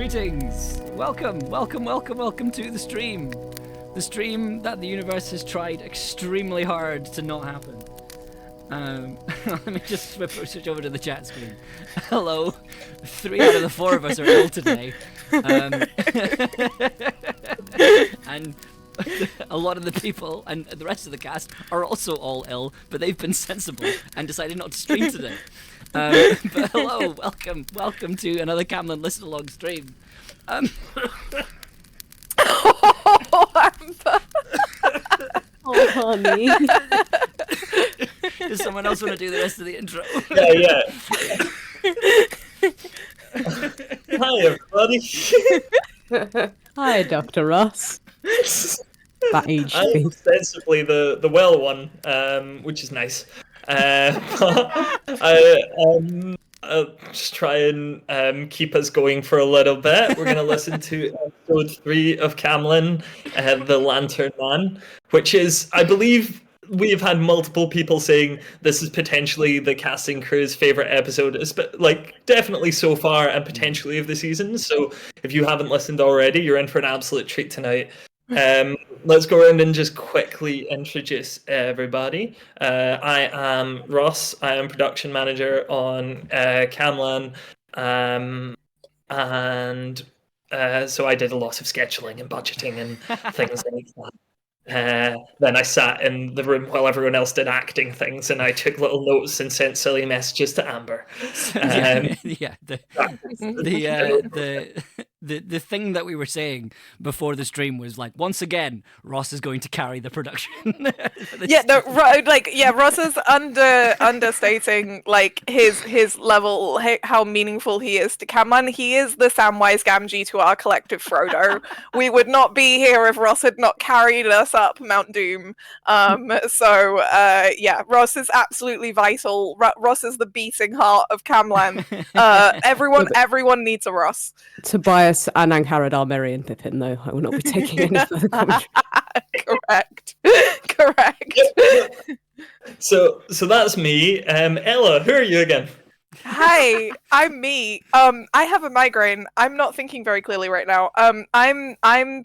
Greetings! Welcome to the stream. The stream that the universe has tried extremely hard to not happen. Let me just switch over to the chat screen. Hello. 3 out of the 4 of us are ill today. And a lot of the people and the rest of the cast are also all ill, but they've been sensible and decided not to stream today. But hello, welcome to another Camlann listen along stream. Oh, honey. Does someone else want to do the rest of the intro? Yeah. Hi, everybody. Hi, Dr. Ross. That aged I'm me. ostensibly the well one, which is nice. But I'll just try and keep us going for a little bit. We're going to listen to episode 3 of Camlann, The Lantern Man, which is, I believe, we've had multiple people saying this is potentially the casting crew's favorite episode, definitely so far and potentially of the season. So if you haven't listened already, you're in for an absolute treat tonight. Let's go around and just quickly introduce everybody. I am Ross. I am production manager on Camlann, so I did a lot of scheduling and budgeting and things like that. Then I sat in the room while everyone else did acting things, and I took little notes and sent silly messages to Amber. The thing that we were saying before the stream was like, once again, Ross is going to carry the production. Ross is understating like his level, how meaningful he is to Camlann. He is the Samwise Gamgee to our collective Frodo. We would not be here if Ross had not carried us up Mount Doom. Ross is absolutely vital. Ross is the beating heart of Camlann. Everyone needs a Ross. Tobias and Angharad are Merry and Pippin, though. I will not be taking any further commentary. Correct. So that's me. Ella, who are you again? Hi, I'm me. I have a migraine. I'm not thinking very clearly right now. I'm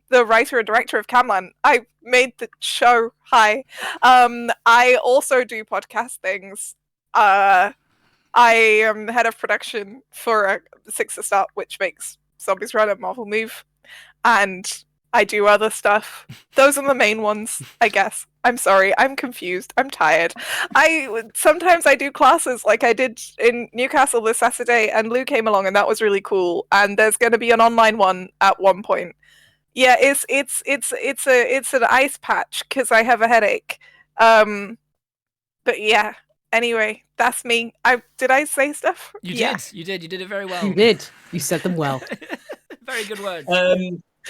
the writer and director of Camlann. I made the show. Hi. I also do podcast things. I am head of production for Six to Start, which makes Zombies Run a Marvel move, and I do other stuff. Those are the main ones, I guess. I'm sorry, I'm confused. I'm tired. Sometimes I do classes like I did in Newcastle this Saturday, and Lou came along, and that was really cool. And there's going to be an online one at one point. Yeah, it's an ice patch because I have a headache. But yeah. Anyway, that's me. Did I say stuff? You did it very well. You did. You said them well. Very good words.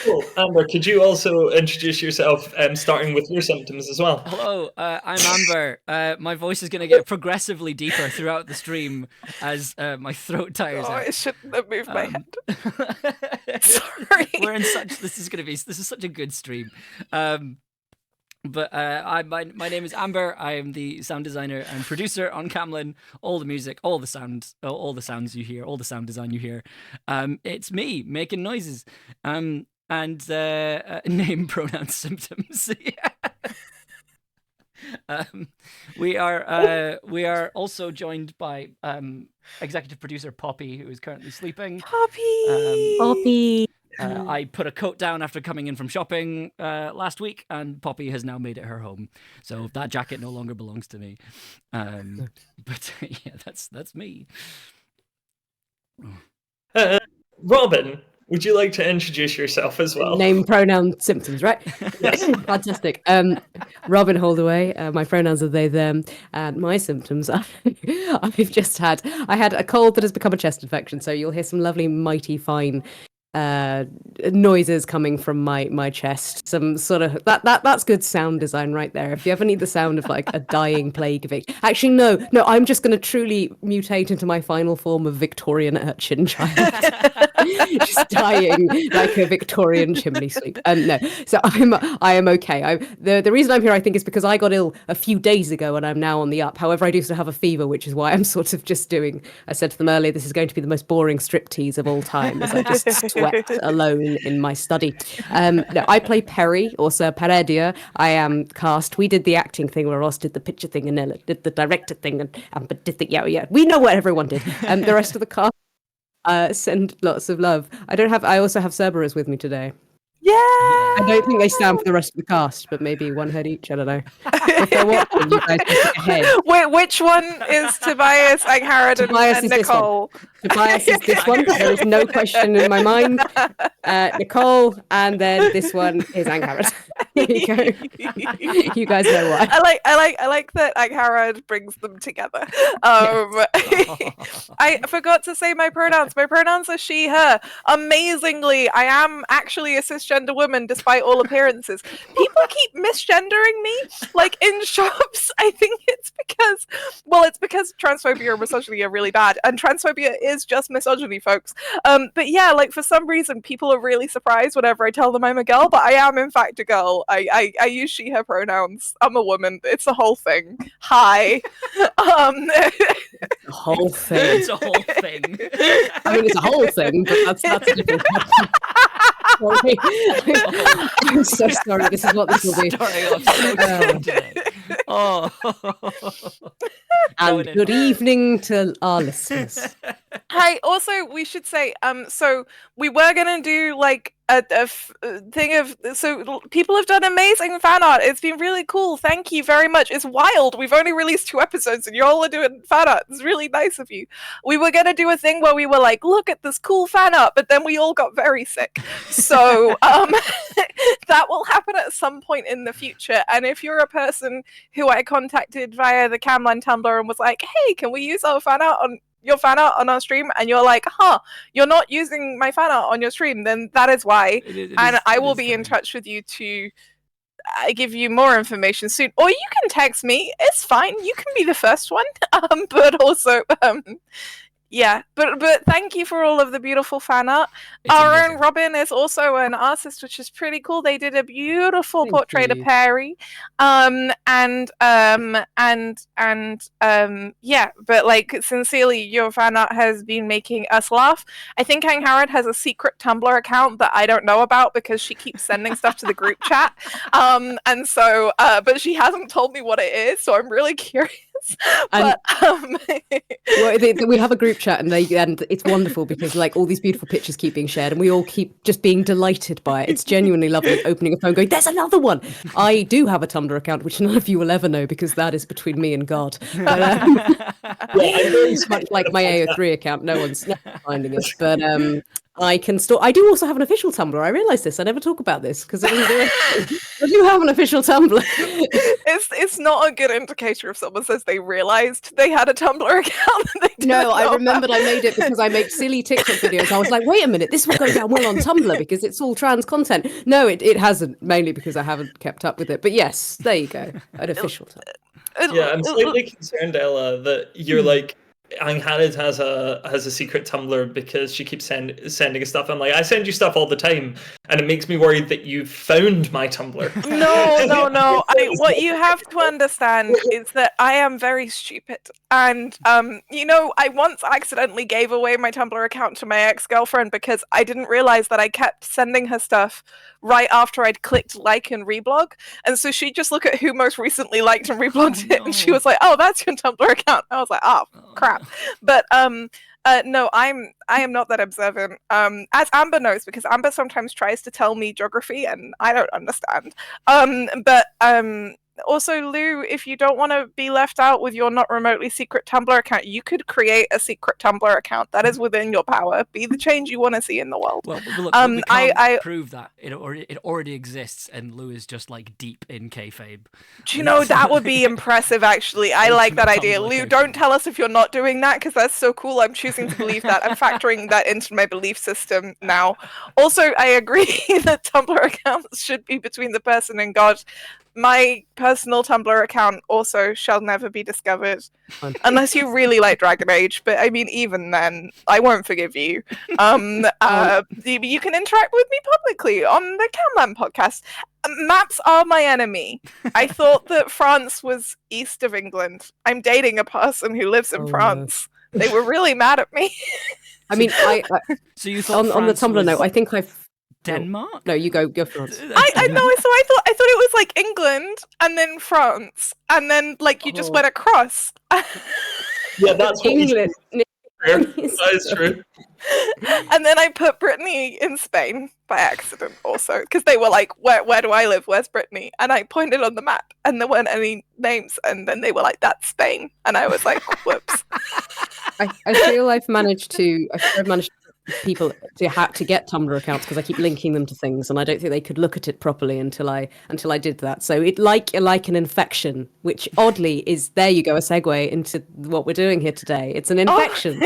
Cool. Amber, could you also introduce yourself, starting with your symptoms as well? Hello, I'm Amber. My voice is going to get progressively deeper throughout the stream as my throat tires out. I shouldn't have moved my head. Sorry. This is such a good stream. But my name is Amber. I am the sound designer and producer on Camlann. All the music, all the sounds you hear, all the sound design you hear. It's me making noises. And name, pronouns, symptoms. We are also joined by executive producer Poppy, who is currently sleeping. Poppy. I put a coat down after coming in from shopping last week, and Poppy has now made it her home. So that jacket no longer belongs to me. But yeah, that's me. Robyn, would you like to introduce yourself as well? Name, pronoun, symptoms, right? Yes. Fantastic. Robyn Holdaway. My pronouns are they, them, and my symptoms are I had a cold that has become a chest infection, so you'll hear some lovely, mighty, fine noises coming from my chest. Some sort of that's good sound design right there. If you ever need the sound of like a dying plague victim. Actually, no, I'm just going to truly mutate into my final form of Victorian urchin child. Just dying like a Victorian chimney sweep. No, so I am okay. The reason I'm here, I think, is because I got ill a few days ago and I'm now on the up. However, I do still have a fever, which is why I'm sort of just doing. I said to them earlier, this is going to be the most boring striptease of all time, as I just sweat alone in my study. No, I play Perry, or Sir Peredia. I am cast. We did the acting thing where Ross did the picture thing and Ella did the director thing and Amber did the yeah. We know what everyone did. The rest of the cast send lots of love. I also have Cerberus with me today. Yeah. I don't think they stand for the rest of the cast, but maybe one head each. I don't know. If they're watching, you guys can pick a head. Wait, which one is Tobias, Angharad, and Nicole? Tobias is this one. There is no question in my mind. Nicole, and then this one is Angharad. There you go. You guys know why. I like that Angharad brings them together. I forgot to say my pronouns. My pronouns are she, her. Amazingly, I am actually a cisgender woman despite all appearances. People keep misgendering me, like in shops. I think it's because transphobia and misogyny are really bad, and transphobia is just misogyny, folks. But yeah, like for some reason, people are really surprised whenever I tell them I'm a girl, but I am in fact a girl. I use she, her pronouns. I'm a woman. It's a whole thing. Hi. The whole thing. It's a whole thing. I mean, it's a whole thing, but that's a different Sorry. I'm so sorry. This is what this will be. Starting off so good today. Oh. And good evening to our listeners. Hi. Also, we should say, so we were gonna do like a thing of, so people have done amazing fan art. It's been really cool. Thank you very much. It's wild. We've only released 2 episodes and you all are doing fan art. It's really nice of you. We were gonna do a thing where we were like, look at this cool fan art, but then we all got very sick. So that will happen at some point in the future. And if you're a person who I contacted via the Camlann Tumblr and was like, hey, can we use our fan art on your fan art on our stream, and you're like, you're not using my fan art on your stream, then that is why. I will be in touch with you to give you more information soon. Or you can text me. It's fine. You can be the first one. But also, yeah, but thank you for all of the beautiful fan art. Our own Robyn is also an artist, which is pretty cool. They did a beautiful portrait of Perry, yeah. But like sincerely, your fan art has been making us laugh. I think Angharad has a secret Tumblr account that I don't know about because she keeps sending stuff to the group chat, and so but she hasn't told me what it is, so I'm really curious. But well, we have a group chat and it's wonderful because like all these beautiful pictures keep being shared and we all keep just being delighted by it. It's genuinely lovely opening a phone going, there's another one. I do have a Tumblr account which none of you will ever know because that is between me and God. But, it's much like my AO3 account, no one's finding it, but I do also have an official Tumblr. I realised this. I never talk about this because I do have an official Tumblr. It's not a good indicator if someone says they realised they had a Tumblr account. No, I remembered I made it because I make silly TikTok videos. I was like, wait a minute, this will go down well on Tumblr because it's all trans content. No, it hasn't, mainly because I haven't kept up with it. But yes, there you go, an official Tumblr. Yeah, I'm slightly concerned, Ella, that you're like, Angharad has a secret Tumblr because she keeps sending us stuff. I'm like, I send you stuff all the time, and it makes me worried that you found my Tumblr. No. What you have to understand is that I am very stupid, and I once accidentally gave away my Tumblr account to my ex-girlfriend because I didn't realize that I kept sending her stuff right after I'd clicked like and reblog, and so she'd just look at who most recently liked and reblogged it, and she was like, "Oh, that's your Tumblr account." I was like, "Oh, crap." But no, I am not that observant. As Amber knows, because Amber sometimes tries to tell me geography and I don't understand. But also, Lou, if you don't want to be left out with your not remotely secret Tumblr account, you could create a secret Tumblr account. That is within your power. Be the change you want to see in the world. Well, look, we can't prove that. It already exists, and Lou is just like deep in kayfabe. Do you know, that would be impressive, actually. I like that idea. Lou, don't tell us if you're not doing that, because that's so cool. I'm choosing to believe that. I'm factoring that into my belief system now. Also, I agree that Tumblr accounts should be between the person and God. My personal Tumblr account also shall never be discovered unless you really like Dragon Age, but I mean, even then, I won't forgive you. You can interact with me publicly on the Camlann podcast. Maps are my enemy. I thought that France was east of England. I'm dating a person who lives in France. They were really mad at me. I mean, So you thought on the France Tumblr was note, I think I've Denmark? No, you go France. I know. So I thought it was like England and then France and then like you just went across. Yeah, that's what England. that is true. And then I put Brittany in Spain by accident also because they were like, where do I live? Where's Brittany? And I pointed on the map and there weren't any names. And then they were like, that's Spain. And I was like, whoops. I feel I've managed to people to get Tumblr accounts because I keep linking them to things, and I don't think they could look at it properly until I did that. So it like an infection, which oddly is, there you go, a segue into what we're doing here today. It's an infection.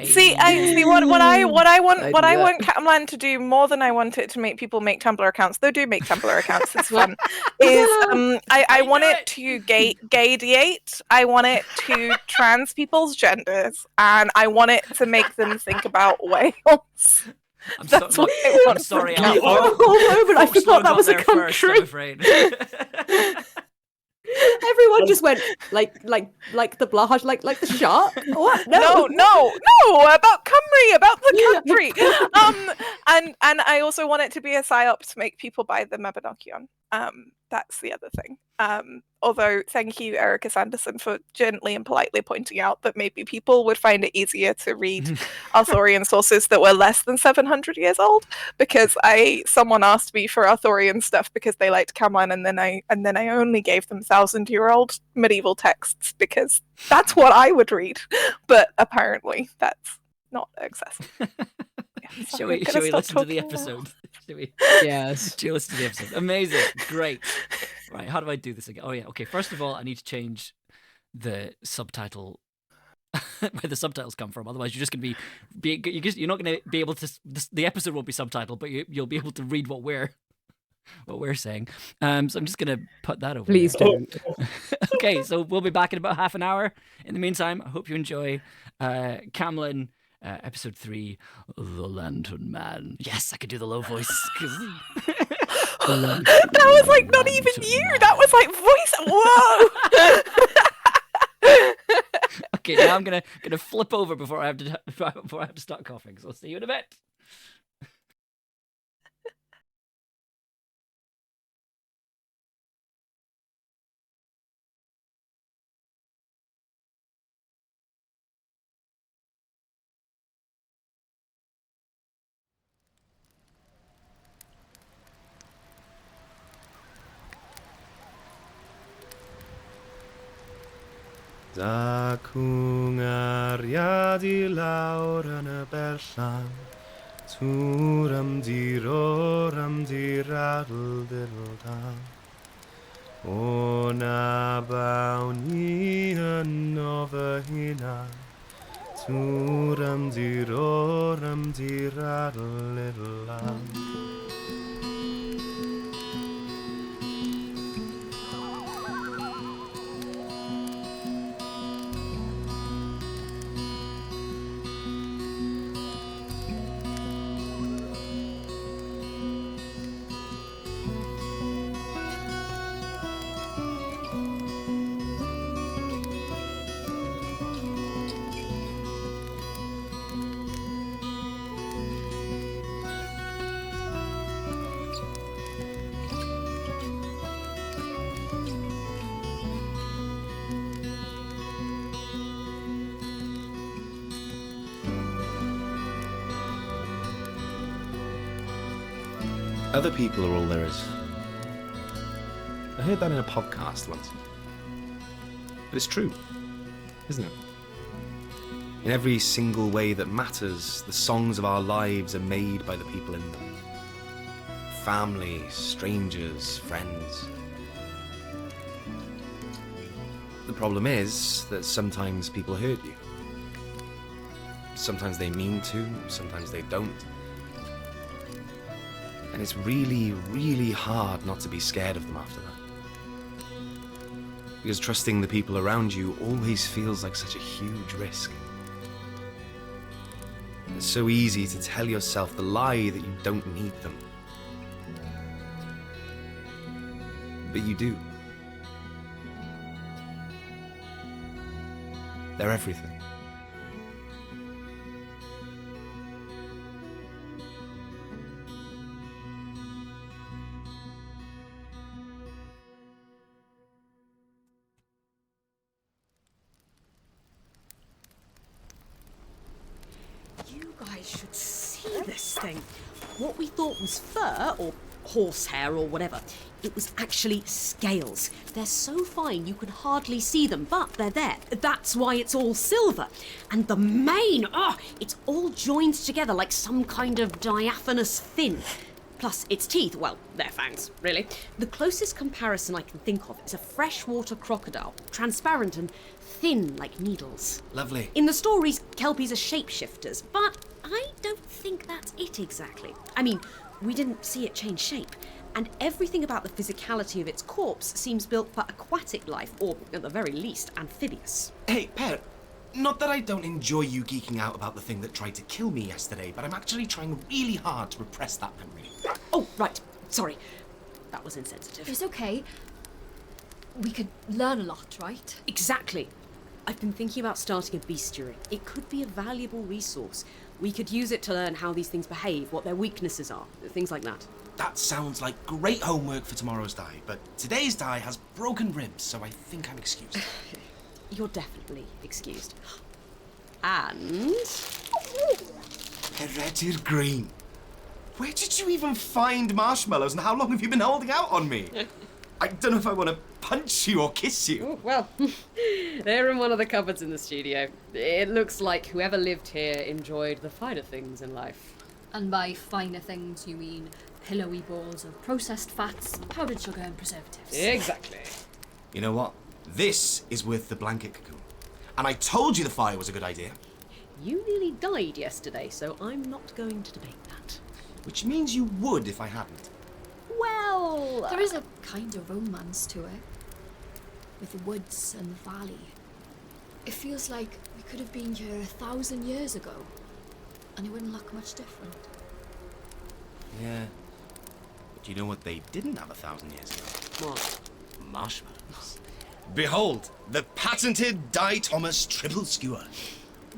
See what I want Camlann to do more than I want it to make people make Tumblr accounts. They do make Tumblr accounts. It's fun. I want it to gaydiate. I want it to trans people's genders, and I want it to make them think about whales. I'm sorry. I forgot that was a country. I'm afraid. Everyone just went like the Blahaj, like the shark. What? No, about Cymru, about the country. And I also want it to be a psyop to make people buy the Mabinogion. That's the other thing. Although, thank you, Erica Sanderson, for gently and politely pointing out that maybe people would find it easier to read Arthurian sources that were less than 700 years old, because someone asked me for Arthurian stuff because they liked Camlann, and then I only gave them 1,000-year-old medieval texts because that's what I would read. But apparently, that's not accessible. Yeah, Shall we listen to the episode? Yes. Shall we listen to the episode? Amazing. Great. Right, how do I do this again? Oh yeah, okay. First of all, I need to change the subtitle where the subtitles come from. Otherwise, you're just going to you're not going to be able to. The episode won't be subtitled, but you'll be able to read what we're saying. So I'm just going to put that over. Please there. don't. Okay, so we'll be back in about half an hour. In the meantime, I hope you enjoy Camlann. Episode 3, The Lantern Man. Yes, I could do the low voice. That was like not even you. That was like voice. Whoa. Okay, now I'm gonna flip over before I have to start coughing. So I'll see you in a bit. Da cwngariad I lawr yn y berllan, tŵr am diradl dildal. O na bawn I yno fy hunan, tŵr am diradl dildal. Other people are all there is. I heard that in a podcast once. But it's true, isn't it? In every single way that matters, the songs of our lives are made by the people in them. Family, strangers, friends. The problem is that sometimes people hurt you. Sometimes they mean to, sometimes they don't. And it's really, really hard not to be scared of them after that. Because trusting the people around you always feels like such a huge risk. It's so easy to tell yourself the lie that you don't need them. But you do. They're everything. You guys should see this thing. What we thought was fur or horsehair or whatever, it was actually scales. They're so fine you can hardly see them, but they're there. That's why it's all silver. And the mane, it's all joined together like some kind of diaphanous fin. Plus its teeth, well, they're fangs, really. The closest comparison I can think of is a freshwater crocodile, transparent and thin like needles. Lovely. In the stories, kelpies are shapeshifters, but I don't think that's it exactly. I mean, we didn't see it change shape, and everything about the physicality of its corpse seems built for aquatic life, or at the very least, amphibious. Hey, Per, not that I don't enjoy you geeking out about the thing that tried to kill me yesterday, but I'm actually trying really hard to repress that memory. Oh, right. Sorry. That was insensitive. It's okay. We could learn a lot, right? Exactly. I've been thinking about starting a bestiary. It could be a valuable resource. We could use it to learn how these things behave, what their weaknesses are, things like that. That sounds like great homework for tomorrow's die, but today's die has broken ribs, so I think I'm excused. You're definitely excused. And... Hereditary Green. Where did you even find marshmallows, and how long have you been holding out on me? I don't know if I want to punch you or kiss you. Oh, well, they're in one of the cupboards in the studio. It looks like whoever lived here enjoyed the finer things in life. And by finer things, you mean pillowy balls of processed fats, powdered sugar and preservatives. Exactly. You know what? This is worth the blanket cocoon. And I told you the fire was a good idea. You nearly died yesterday, so I'm not going to debate that. Which means you would if I hadn't. Well... There is a kind of romance to it. With the woods and the valley. It feels like we could have been here 1,000 years ago. And it wouldn't look much different. Yeah. But you know what they didn't have 1,000 years ago? What? Marshmallows. Behold, the patented Di Thomas triple skewer.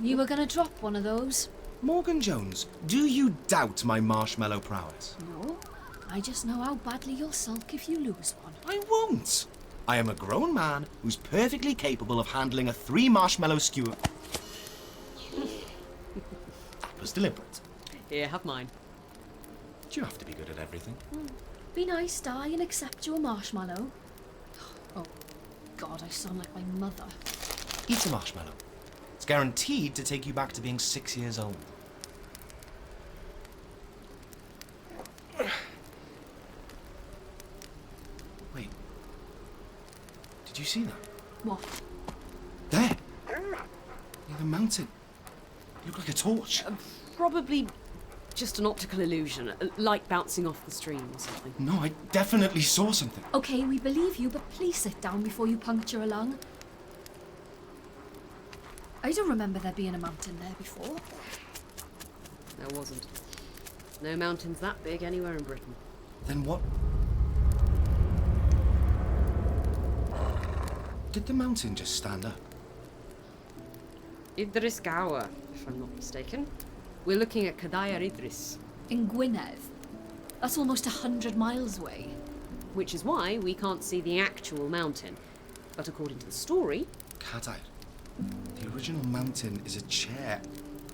You were gonna drop one of those. Morgan Jones, do you doubt my marshmallow prowess? No. I just know how badly you'll sulk if you lose one. I won't. I am a grown man who's perfectly capable of handling a 3 marshmallow skewer. That was deliberate. Here, have mine. Do you have to be good at everything? Be nice, Di, and accept your marshmallow. Oh, God, I sound like my mother. Eat a marshmallow. It's guaranteed to take you back to being 6 years old. Wait. Did you see that? What? There! Near the mountain. You look like a torch. Probably just an optical illusion, light bouncing off the stream or something. No, I definitely saw something. Okay, we believe you, but please sit down before you puncture a lung. I don't remember there being a mountain there before. There wasn't. No mountains that big anywhere in Britain. Then what? Did the mountain just stand up? Idris Gower, if I'm not mistaken. We're looking at Cadair Idris. In Gwynedd. That's almost 100 miles away. Which is why we can't see the actual mountain. But according to the story... Cadair. The original mountain is a chair.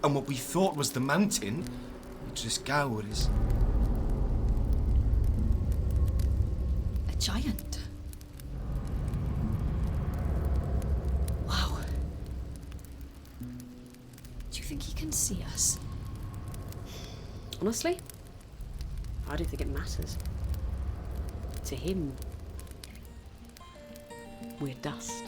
And what we thought was the mountain, Idris Gower is... A giant. Wow. Do you think he can see us? Honestly, I don't think it matters. To him, we're dust.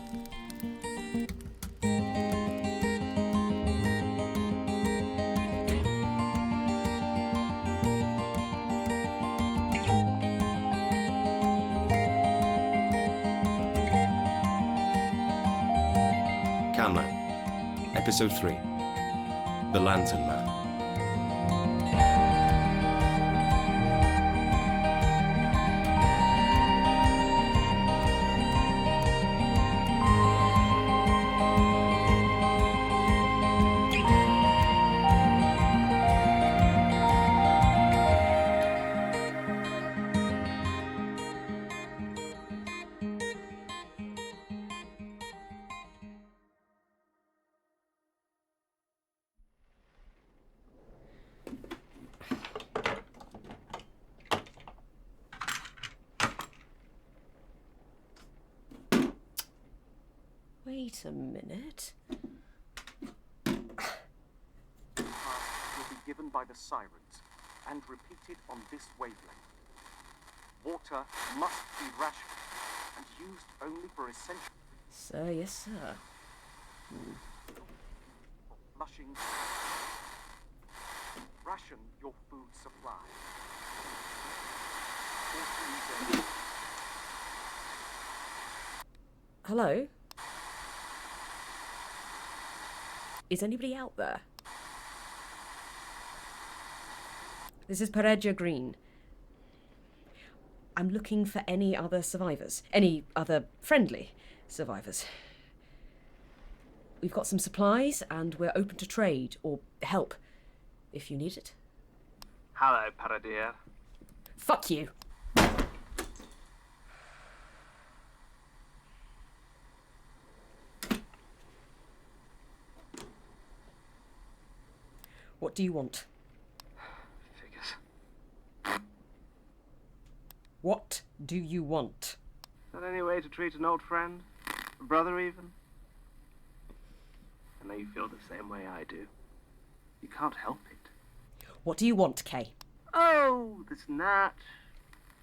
Camlann, Episode 3, The Lantern Man. Wait a minute. Will be given by the sirens and repeated on this wavelength. Water must be rationed and used only for essential Sir, yes, sir. flushing. Ration your food supply. 14 days. Hello? Is anybody out there? This is Peregia Green. I'm looking for any other survivors. Any other friendly survivors. We've got some supplies and we're open to trade or help if you need it. Hello, Paradir. Fuck you. What do you want? Figures. What do you want? Is that any way to treat an old friend? A brother, even? I know you feel the same way I do. You can't help it. What do you want, Kay? Oh, this and that.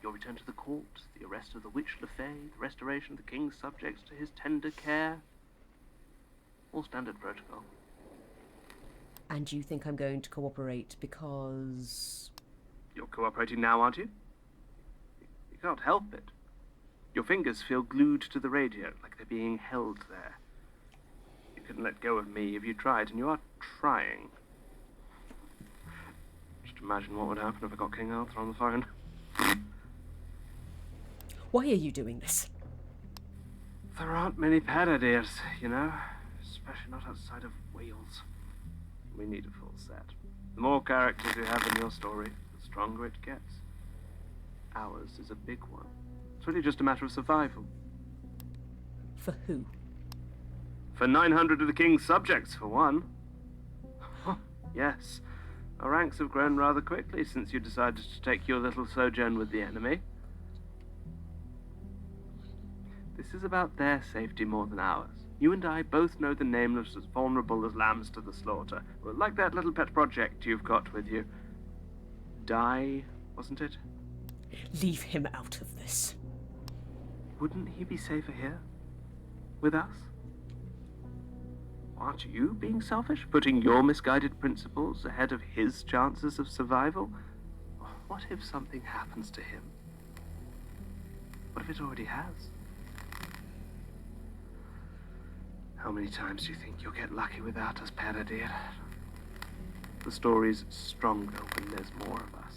Your return to the court, the arrest of the witch LeFay, the restoration of the king's subjects to his tender care. All standard protocol. And you think I'm going to cooperate because... You're cooperating now, aren't you? You can't help it. Your fingers feel glued to the radio, like they're being held there. You couldn't let go of me if you tried, and you are trying. Just imagine what would happen if I got King Arthur on the phone. Why are you doing this? There aren't many Paradirs, you know, especially not outside of Wales. We need a full set. The more characters you have in your story, the stronger it gets. Ours is a big one. It's really just a matter of survival. For who? For 900 of the king's subjects, for one. Yes, our ranks have grown rather quickly since you decided to take your little sojourn with the enemy. This is about their safety more than ours. You and I both know the nameless as vulnerable as lambs to the slaughter. Like that little pet project you've got with you. Die, wasn't it? Leave him out of this. Wouldn't he be safer here? With us? Aren't you being selfish? Putting your misguided principles ahead of his chances of survival? What if something happens to him? What if it already has? How many times do you think you'll get lucky without us, Paradir? The story's stronger when there's more of us.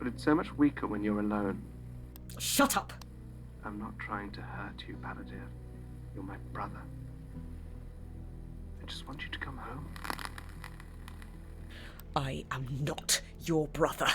But it's so much weaker when you're alone. Shut up! I'm not trying to hurt you, Paradir. You're my brother. I just want you to come home. I am not your brother.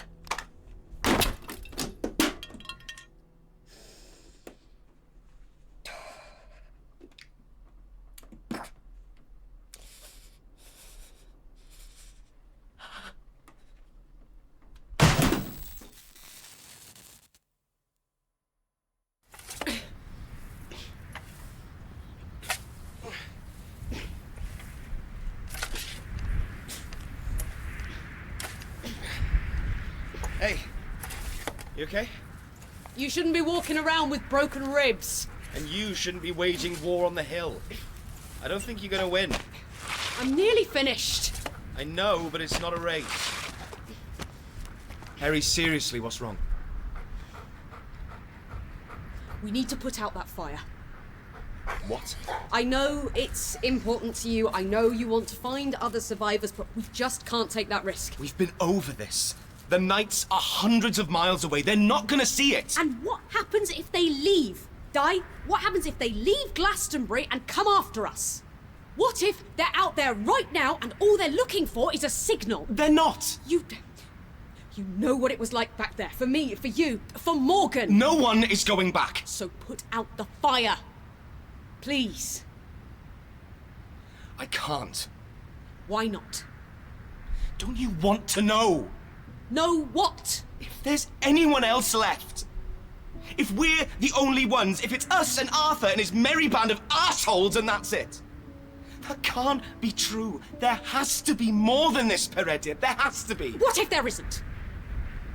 Hey, you okay? You shouldn't be walking around with broken ribs. And you shouldn't be waging war on the hill. I don't think you're gonna win. I'm nearly finished. I know, but it's not a race. Harry, seriously, what's wrong? We need to put out that fire. What? I know it's important to you. I know you want to find other survivors, but we just can't take that risk. We've been over this. The knights are hundreds of miles away. They're not gonna see it. And what happens if they leave? Di, what happens if they leave Glastonbury and come after us? What if they're out there right now and all they're looking for is a signal? They're not. You know what it was like back there. For me, for you, for Morgan. No one is going back. So put out the fire. Please. I can't. Why not? Don't you want to know? Know what? If there's anyone else left. If we're the only ones, if it's us and Arthur and his merry band of assholes and that's it. That can't be true. There has to be more than this, Peredir. There has to be. What if there isn't?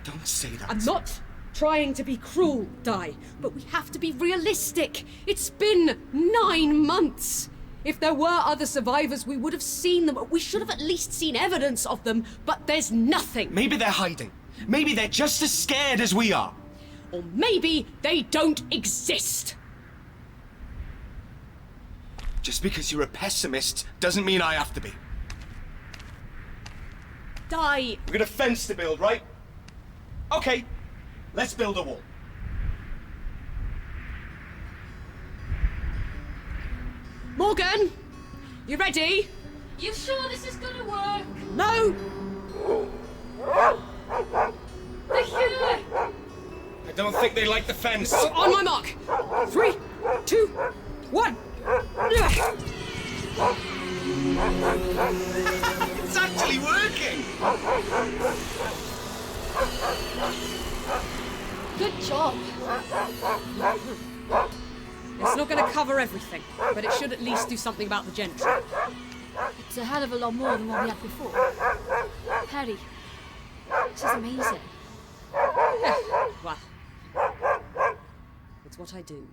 Don't say that. I'm not trying to be cruel, Di, but we have to be realistic. It's been 9 months. If there were other survivors, we would have seen them. We should have at least seen evidence of them, but there's nothing. Maybe they're hiding. Maybe they're just as scared as we are. Or maybe they don't exist. Just because you're a pessimist doesn't mean I have to be. Di. We've got a fence to build, right? Okay, let's build a wall. Morgan, you ready? You sure this is gonna work? No! They're here! I don't think they like the fence. On my mark. 3, 2, 1. It's actually working! Good job. It's not going to cover everything, but it should at least do something about the gentry. It's a hell of a lot more than what we had before. Perry, this is amazing. Well, it's what I do.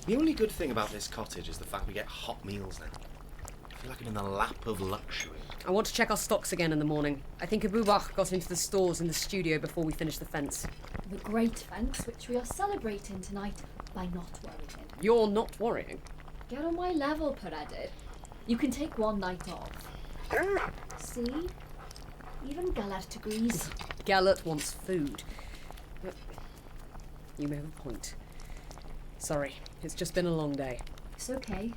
The only good thing about this cottage is the fact we get hot meals now. I feel like I'm in the lap of luxury. I want to check our stocks again in the morning. I think Abubakar got into the stores in the studio before we finished the fence. The great fence which we are celebrating tonight by not worrying. You're not worrying. Get on my level, Peredir. You can take one night off. See? Even Galert agrees. Galert wants food. You may have a point. Sorry, it's just been a long day. It's okay.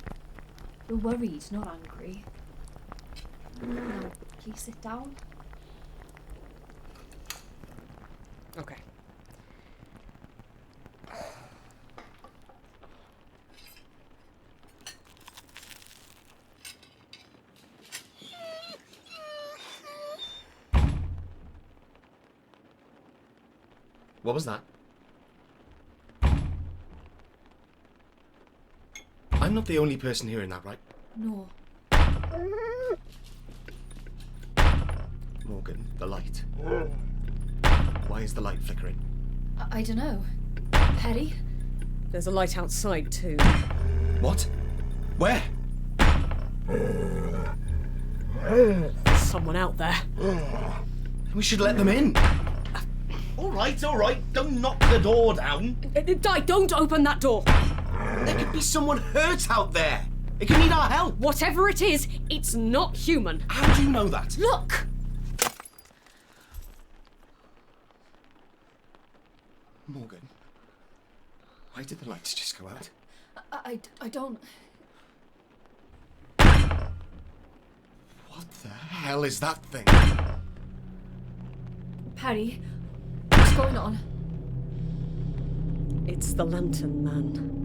We're worried, not angry. Now, please sit down. Okay. What was that? I'm not the only person hearing that, right? No. Morgan, the light. Why is the light flickering? I don't know. Perry? There's a light outside too. What? Where? There's someone out there. We should let them in. All right. Don't knock the door down. Di, don't open that door. There could be someone hurt out there. It could need our help. Whatever it is, it's not human. How do you know that? Look! Morgan, why did the lights just go out? I don't... What the hell is that thing? Perry, what's going on? It's the Lantern Man.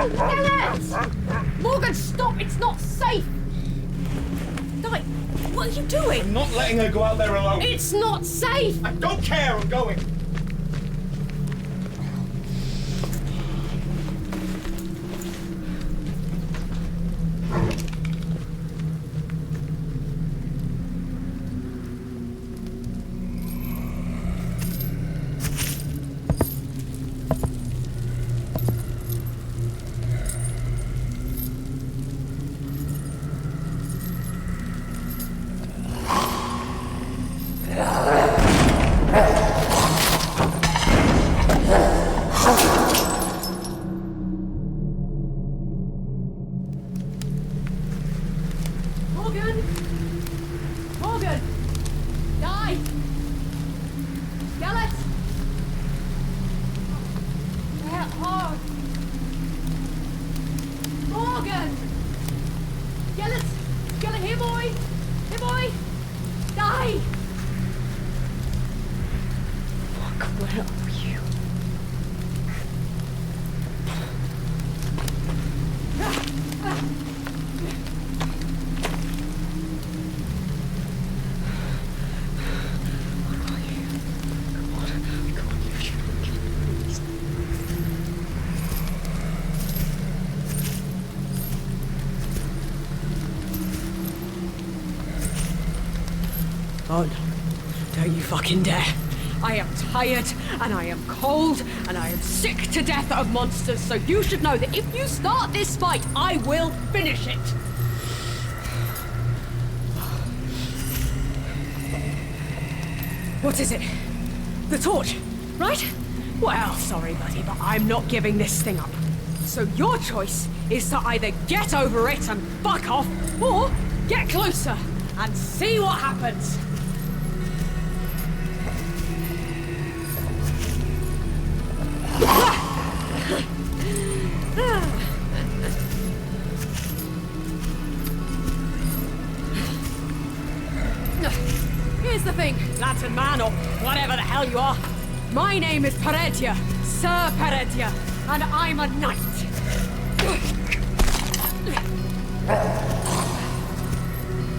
Galert! Morgan, stop! It's not safe! Di, what are you doing? I'm not letting her go out there alone. It's not safe! I don't care, I'm going. Oh no, don't you fucking dare. I am tired, and I am cold, and I am sick to death of monsters, so you should know that if you start this fight, I will finish it. What is it? The torch, right? Well, sorry, buddy, but I'm not giving this thing up. So your choice is to either get over it and fuck off, or get closer and see what happens. Here's the thing, Lantern Man, or whatever the hell you are. My name is Peredia, Sir Peredia, and I'm a knight.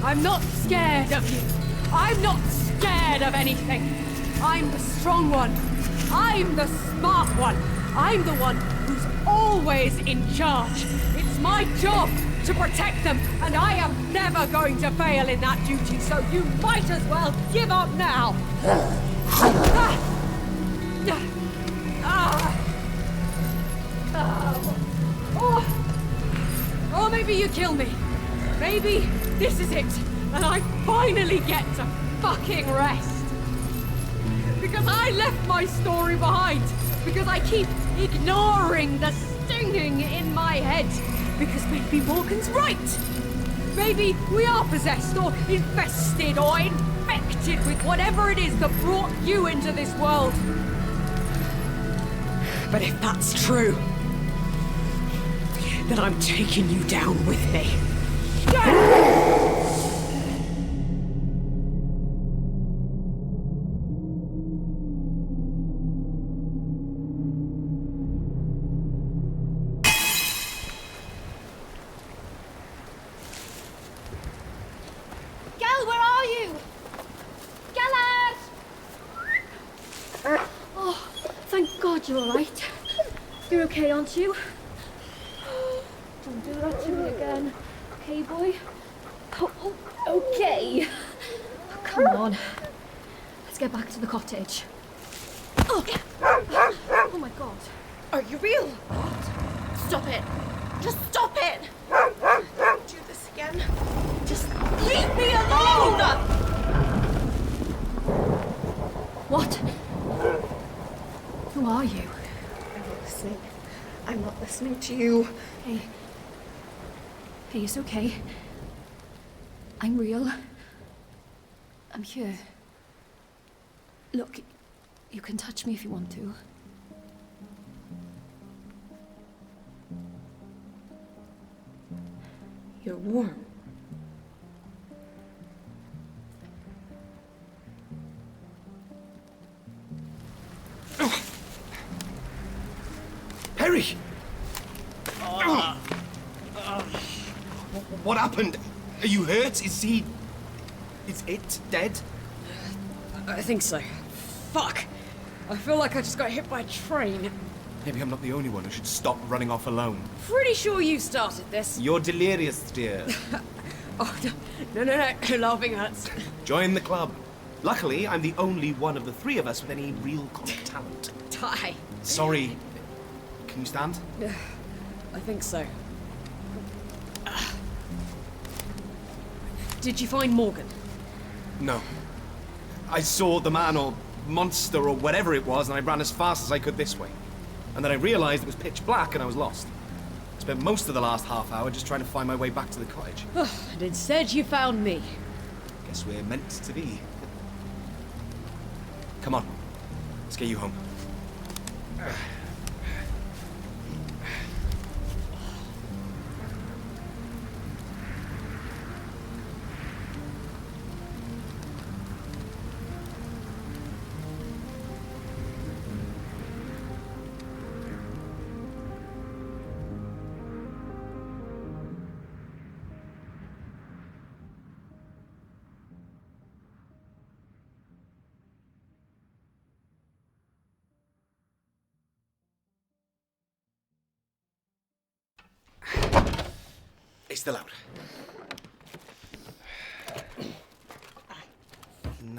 I'm not scared of you. I'm not scared of anything. I'm the strong one. I'm the smart one. I'm the one who's always in charge. It's my job to protect them, and I am never going to fail in that duty, so you might as well give up now. Or maybe you kill me. Maybe this is it, and I finally get to fucking rest. Because I left my story behind. Because I keep ignoring the stinging in my head. Because maybe Morgan's right. Maybe we are possessed or infested or infected with whatever it is that brought you into this world. But if that's true, then I'm taking you down with me. Gel, where are you? Gellert! Oh, thank God you're all right. You're okay, aren't you? Don't do that to me again. Okay, boy? Oh, okay. Oh, come on. Let's get back to the cottage. Oh, oh my God. Are you real? What? Stop it. Just stop it. Don't do this again. Just leave me alone! What? Who are you? I'm not listening. I'm not listening to you. Hey. Hey, it's okay. I'm real. I'm here. Look, you can touch me if you want to. You're warm. Perry! What happened? Are you hurt? Is it dead? I think so. Fuck. I feel like I just got hit by a train. Maybe I'm not the only one who should stop running off alone. Pretty sure you started this. You're delirious, dear. Oh, no, laughing hurts. Join the club. Luckily, I'm the only one of the three of us with any real comic talent. Die. Sorry. Can you stand? I think so. Did you find Morgan? No. I saw the man or monster or whatever it was, and I ran as fast as I could this way. And then I realized it was pitch black and I was lost. I spent most of the last half hour just trying to find my way back to the cottage. And instead you found me. Guess we're meant to be. Come on. Let's get you home. It's still out.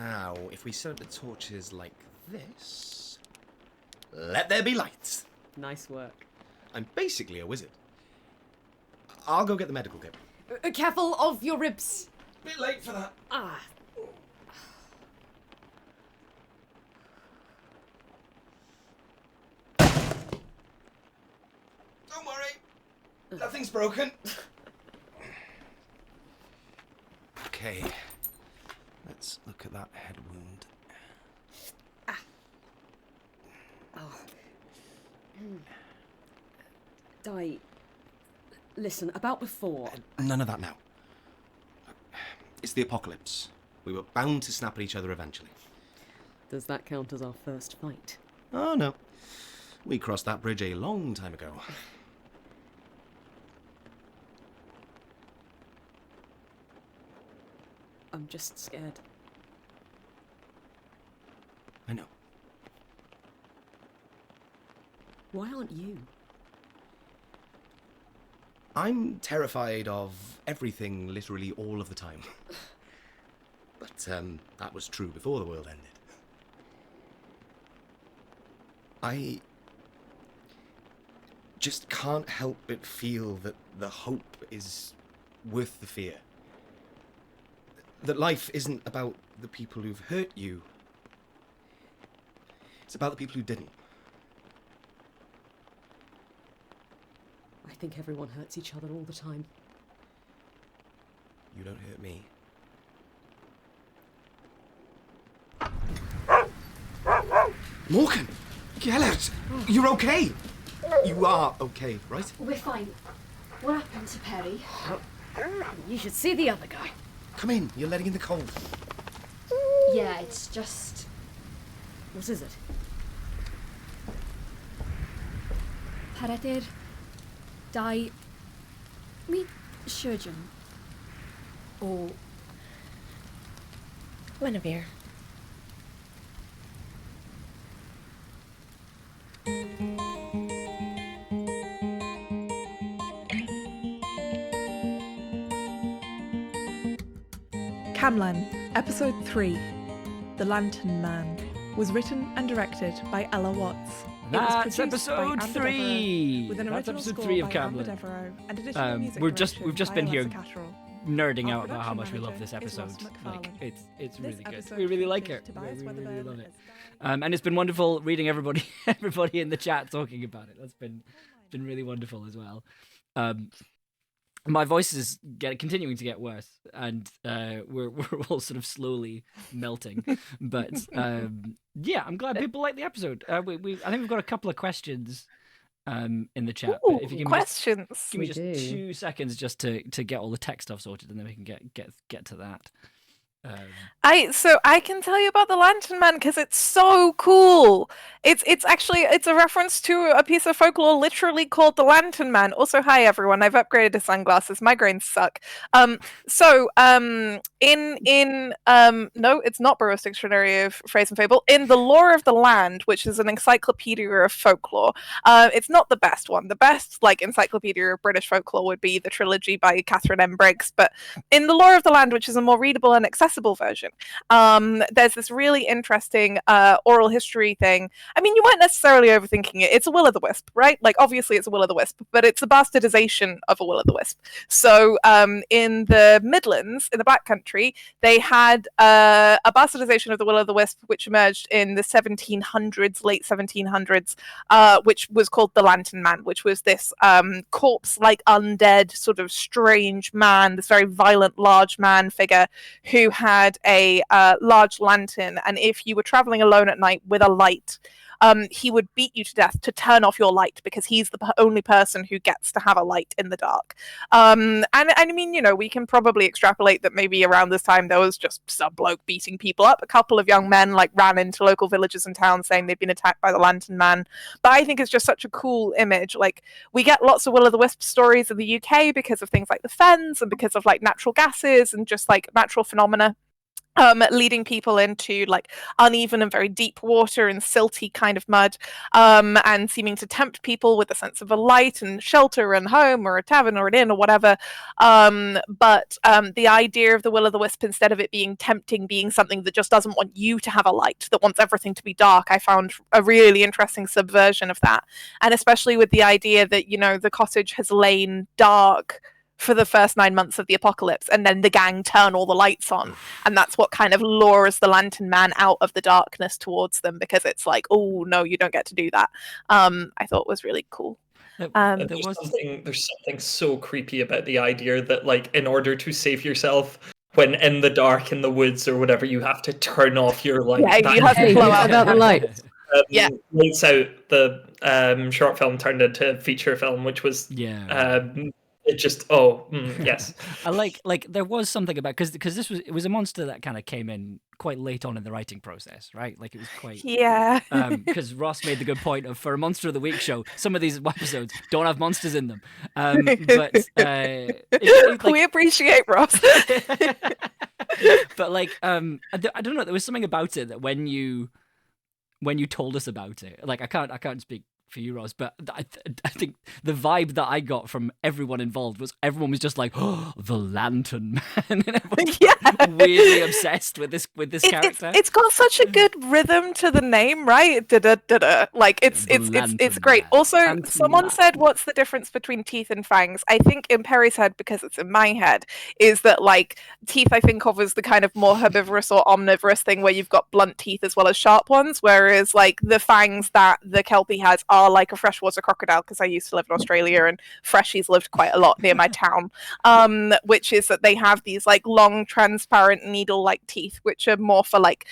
Now, if we set up the torches like this... Let there be lights. Nice work. I'm basically a wizard. I'll go get the medical kit. Careful of your ribs. Bit late for that. Ah. Don't worry. Nothing's broken. Okay. Let's look at that head wound. Di, listen, about before. None of that now. It's the apocalypse. We were bound to snap at each other eventually. Does that count as our first fight? Oh, no. We crossed that bridge a long time ago. I'm just scared. I know. Why aren't you? I'm terrified of everything literally all of the time. But that was true before the world ended. I just can't help but feel that the hope is worth the fear. That life isn't about the people who've hurt you. It's about the people who didn't. I think everyone hurts each other all the time. You don't hurt me. Morgan! Gellert! You're okay! You are okay, right? We're fine. What happened to Perry? You should see the other guy. Come in, you're letting in the cold. Yeah, it's just... What is it? Paradir. Die. Mi Shurjan. Or... Guinevere. Camlann, Episode 3, The Lantern Man, was written and directed by Ella Watts. It was That's produced by episode Amber 3. Devereaux, with an That's original episode score 3 of by Amber Camlann. Devereaux and additional music We've direction just by been here Eliza Catterall. nerding Our out about how production much we love this manager is episode. Ross Like McFarlane. it's This really good. episode We really like featured it. Tobias We really Weatherburn love it. as And it's been wonderful reading everybody in the chat talking about it. That's been really wonderful as well. My voice is continuing to get worse, and we're all sort of slowly melting. But yeah, I'm glad people like the episode. I think we've got a couple of questions in the chat. Ooh, But if you give me questions. give me We just do. 2 seconds just to get all the tech stuff sorted, and then we can get to that. I can tell you about the Lantern Man because it's so cool. It's a reference to a piece of folklore literally called the Lantern Man. Also, hi everyone, I've upgraded to sunglasses. Migraines suck. No, it's not Burroughs Dictionary of Phrase and Fable. In the Lore of the Land, which is an encyclopedia of folklore, it's not the best one. The best encyclopedia of British folklore would be the trilogy by Catherine M. Briggs. But in the Lore of the Land, which is a more readable and accessible version, there's this really interesting oral history thing. I mean, you weren't necessarily overthinking it. It's a will-o'-the-wisp, right? Like, obviously it's a will-o'-the-wisp, but it's a bastardization of a will-o'-the-wisp. So in the Midlands, in the Black Country, they had a bastardization of the will-o'-the-wisp, which emerged in the 1700s, late 1700s, which was called the Lantern Man, which was this corpse-like undead, sort of strange man, this very violent, large man figure who had a large lantern, and if you were traveling alone at night with a light, he would beat you to death to turn off your light because he's the only person who gets to have a light in the dark. And I mean, you know, we can probably extrapolate that maybe around this time there was just some bloke beating people up. A couple of young men ran into local villages and towns saying they'd been attacked by the Lantern Man. But I think it's just such a cool image. We get lots of will-o'-the-wisp stories in the UK because of things like the Fens and because of natural gases and just natural phenomena. leading people into like uneven and very deep water and silty kind of mud, and seeming to tempt people with a sense of a light and shelter and home or a tavern or an inn or whatever. But the idea of the Will-o'-the-Wisp, instead of it being tempting, being something that just doesn't want you to have a light, that wants everything to be dark, I found a really interesting subversion of that. And especially with the idea that, you know, the cottage has lain dark for the first 9 months of the apocalypse, and then the gang turn all the lights on, and that's what kind of lures the Lantern Man out of the darkness towards them, because it's like, oh no, you don't get to do that. I thought was really cool. There's something so creepy about the idea that, like, in order to save yourself when in the dark in the woods or whatever, you have to turn off your light. Yeah, you have to blow out the lights. Lights Out, the short film turned into a feature film, which was it just yes. I like there was something about because it was a monster that kind of came in quite late on in the writing process, right? Like it was quite because Ross made the good point of, for a Monster of the Week show, some of these episodes don't have monsters in them, but we appreciate Ross. But like I don't know, there was something about it that when you told us about it, like I can't speak for you, Ross, but I think the vibe that I got from everyone involved was everyone was just like, oh, the Lantern Man, and everyone's weirdly obsessed with this character. It's got such a good rhythm to the name, right? Da-da-da-da. Like it's great. Also, someone said, what's the difference between teeth and fangs? I think in Perry's head, because it's in my head, is that like teeth I think of as the kind of more herbivorous or omnivorous thing where you've got blunt teeth as well as sharp ones, whereas like the fangs that the Kelpie has are like a freshwater crocodile, because I used to live in Australia and freshies lived quite a lot near my town, which is that they have these like long transparent needle-like teeth which are more for like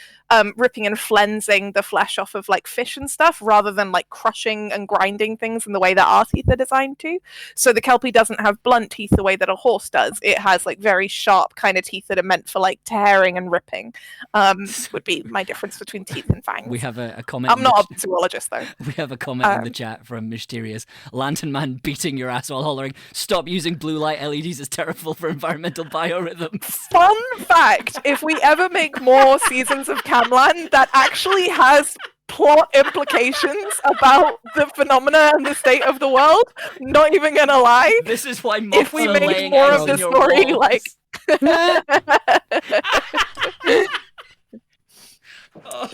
ripping and flensing the flesh off of like fish and stuff, rather than like crushing and grinding things in the way that our teeth are designed to. So the Kelpie doesn't have blunt teeth the way that a horse does. It has like very sharp kind of teeth that are meant for like tearing and ripping. Would be my difference between teeth and fangs. We have a comment. I'm not a zoologist though. We have a comment in the chat from Mysterious. Lantern Man beating your ass while hollering, stop using blue light LEDs, is terrible for environmental biorhythms. Fun fact, if we ever make more seasons of Camlann, that actually has plot implications about the phenomena and the state of the world. Not even gonna lie. This is why if we made more of the story, like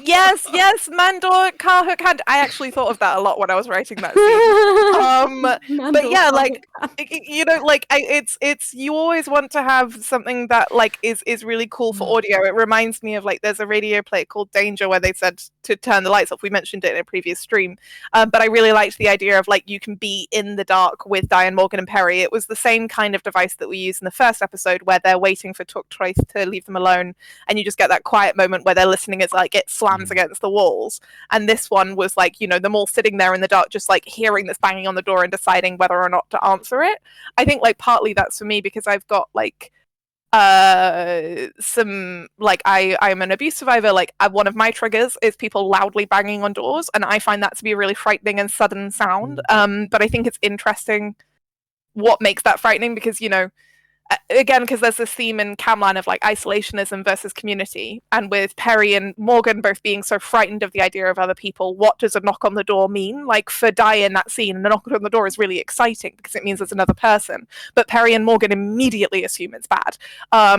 yes, Mandor, Carhook Hand. I actually thought of that a lot when I was writing that scene. But yeah, like you know, like it's you always want to have something that like is really cool for audio. It reminds me of like there's a radio play called Danger where they said to turn the lights off. We mentioned it in a previous stream, but I really liked the idea of like you can be in the dark with Diane, Morgan, and Perry. It was the same kind of device that we used in the first episode where they're waiting for Tuktroith to leave them alone, and you just get that quiet moment where they're listening as like it slams against the walls. And this one was like, you know, them all sitting there in the dark, just like hearing this banging on the door and deciding whether or not to answer it. I think like partly that's for me because I've got like some like I'm an abuse survivor. Like one of my triggers is people loudly banging on doors, and I find that to be a really frightening and sudden sound. But I think it's interesting what makes that frightening, because you know, again, because there's this theme in Camlann of like isolationism versus community, and with Perry and Morgan both being so frightened of the idea of other people, what does a knock on the door mean? Like for Di in that scene, the knock on the door is really exciting because it means there's another person, but Perry and Morgan immediately assume it's bad.